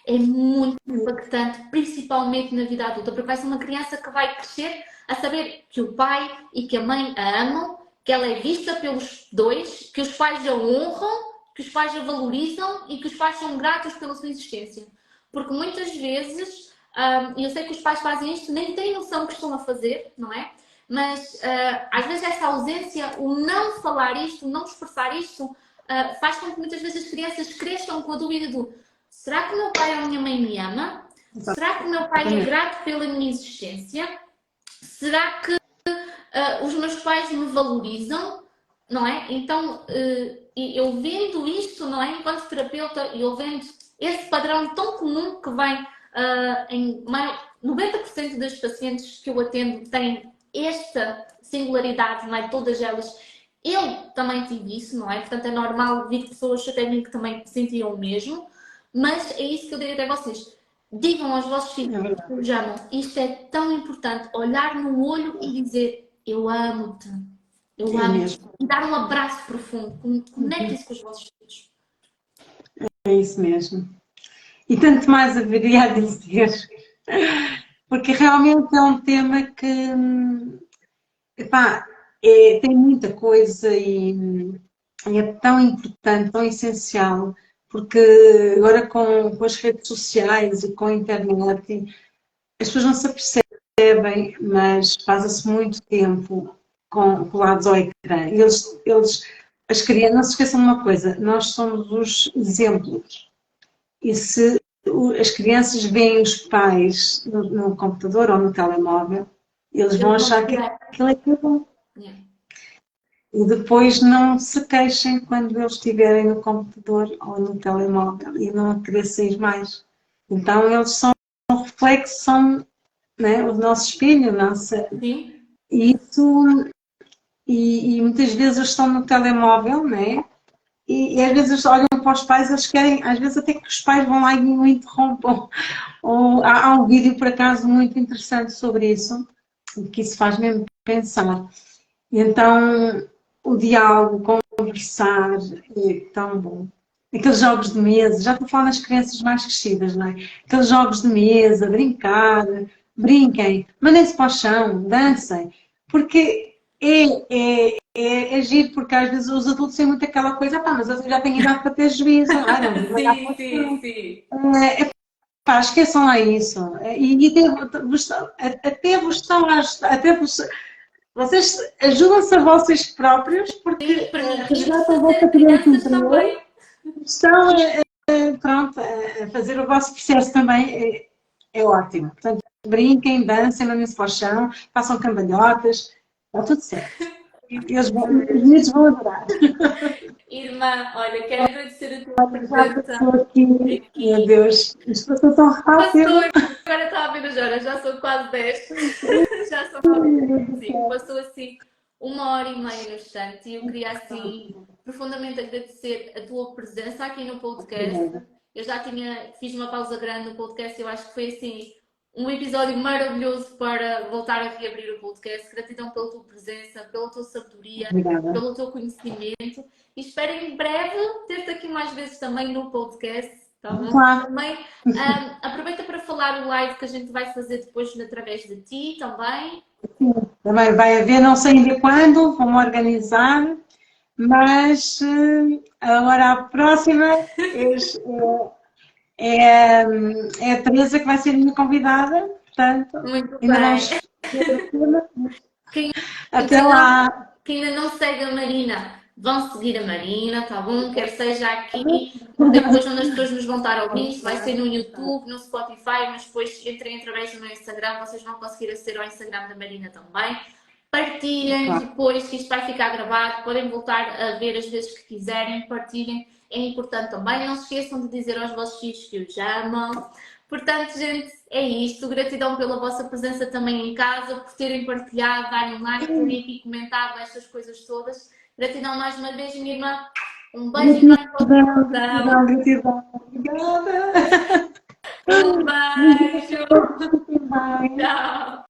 É muito impactante, principalmente na vida adulta, porque vai ser uma criança que vai crescer a saber que o pai e que a mãe a amam, que ela é vista pelos dois, que os pais a honram, que os pais a valorizam e que os pais são gratos pela sua existência. Porque muitas vezes, eu sei que os pais fazem isto, nem têm noção que estão a fazer, não é? Mas às vezes essa ausência, o não falar isto, o não expressar isto, faz com que muitas vezes as crianças cresçam com a dúvida do: será que o meu pai ou a minha mãe me ama? Será que o meu pai é grato pela minha existência? Será que os meus pais me valorizam? Não é? Então, eu vendo isto, não é? Enquanto terapeuta, eu vendo esse padrão tão comum que vem em 90% das pacientes que eu atendo têm esta singularidade, não é? Todas elas. Eu também tive isso, não é? Portanto, é normal vir pessoas até mim que também sentiam o mesmo, mas é isso que eu digo até vocês. Digam aos vossos filhos que os amam. Isto é tão importante. Olhar no olho e dizer: eu amo-te. Eu É amo-te. mesmo. E dar um abraço profundo. Conectem-se com os vossos filhos. É isso mesmo. E tanto mais haveria a dizer, porque realmente é um tema que epá, tem muita coisa e é tão importante, tão essencial, porque agora com as redes sociais e com a internet, as pessoas não se apercebem, mas passa-se muito tempo colados ao ecrã. As crianças, não se esqueçam de uma coisa, nós somos os exemplos. E se as crianças veem os pais no computador ou no telemóvel, eles vão Eles vão achar que cuidar. aquilo é que é bom. E depois não se queixem quando eles estiverem no computador ou no telemóvel e não querer sair mais. Então eles são um reflexo, são, né, o nosso espelho, Sim. e isso, e muitas vezes eles estão no telemóvel, né? E às vezes eles olham para os pais, eles querem, às vezes até que os pais vão lá e o interrompam. Ou há um vídeo, por acaso, muito interessante sobre isso, que isso faz mesmo pensar. Então, o diálogo, conversar, é tão bom. Aqueles jogos de mesa, já estou a falar das crianças mais crescidas, não é? Aqueles jogos de mesa, brincar, brinquem, mandem-se para o chão, dancem, porque é giro, porque às vezes os adultos têm muito aquela coisa, pá, mas eu já tenho idade para ter juízo, não, vou mandar para o chão. Sim. Pá, esqueçam lá isso. Até vos estão a ajudar, vocês ajudam-se a vocês próprios, porque resgatam a vossa criança interior, estão pronto, a fazer o vosso processo também, é ótimo. Portanto, brinquem, dancem, mandem-se para o chão, façam cambalhotas, está tudo certo. Os miúdos vão adorar. Irmã, olha, quero agradecer a tua Já presença passou aqui, meu Deus, isto passou tão rápido. Agora estava a ver as horas, já são quase 10. Já são 9h25. Passou assim 1h30 no instante e eu queria assim profundamente agradecer a tua presença aqui no podcast. Eu já fiz uma pausa grande no podcast, eu acho que foi assim um episódio maravilhoso para voltar a reabrir o podcast. Gratidão pela tua presença, pela tua sabedoria, pelo teu conhecimento e espero em breve ter-te aqui mais vezes também no podcast. Tá bom? Claro. Também aproveita para falar o live que a gente vai fazer depois através de ti também. Sim, também vai haver, não sei ainda quando, vamos organizar, mas agora a próxima é a Teresa que vai ser a minha convidada, portanto, Muito ainda bem. Até lá. Quem ainda não segue a Marina, vão seguir a Marina, tá bom? Quer seja aqui, depois onde as pessoas nos vão estar a ouvir, isto vai ser no YouTube, no Spotify, mas depois entrem através do meu Instagram, vocês vão conseguir aceder ao Instagram da Marina também. Partilhem depois, que isto vai ficar gravado, podem voltar a ver as vezes que quiserem, partilhem, é importante também. Não se esqueçam de dizer aos vossos filhos que os amam. Portanto, gente, é isto. Gratidão pela vossa presença também em casa, por terem partilhado, darem like, terem aqui comentado estas coisas todas. Gratidão mais uma vez, minha irmã. Um beijo enorme para o Gratidão. Obrigada. Um beijo. Bye. Tchau.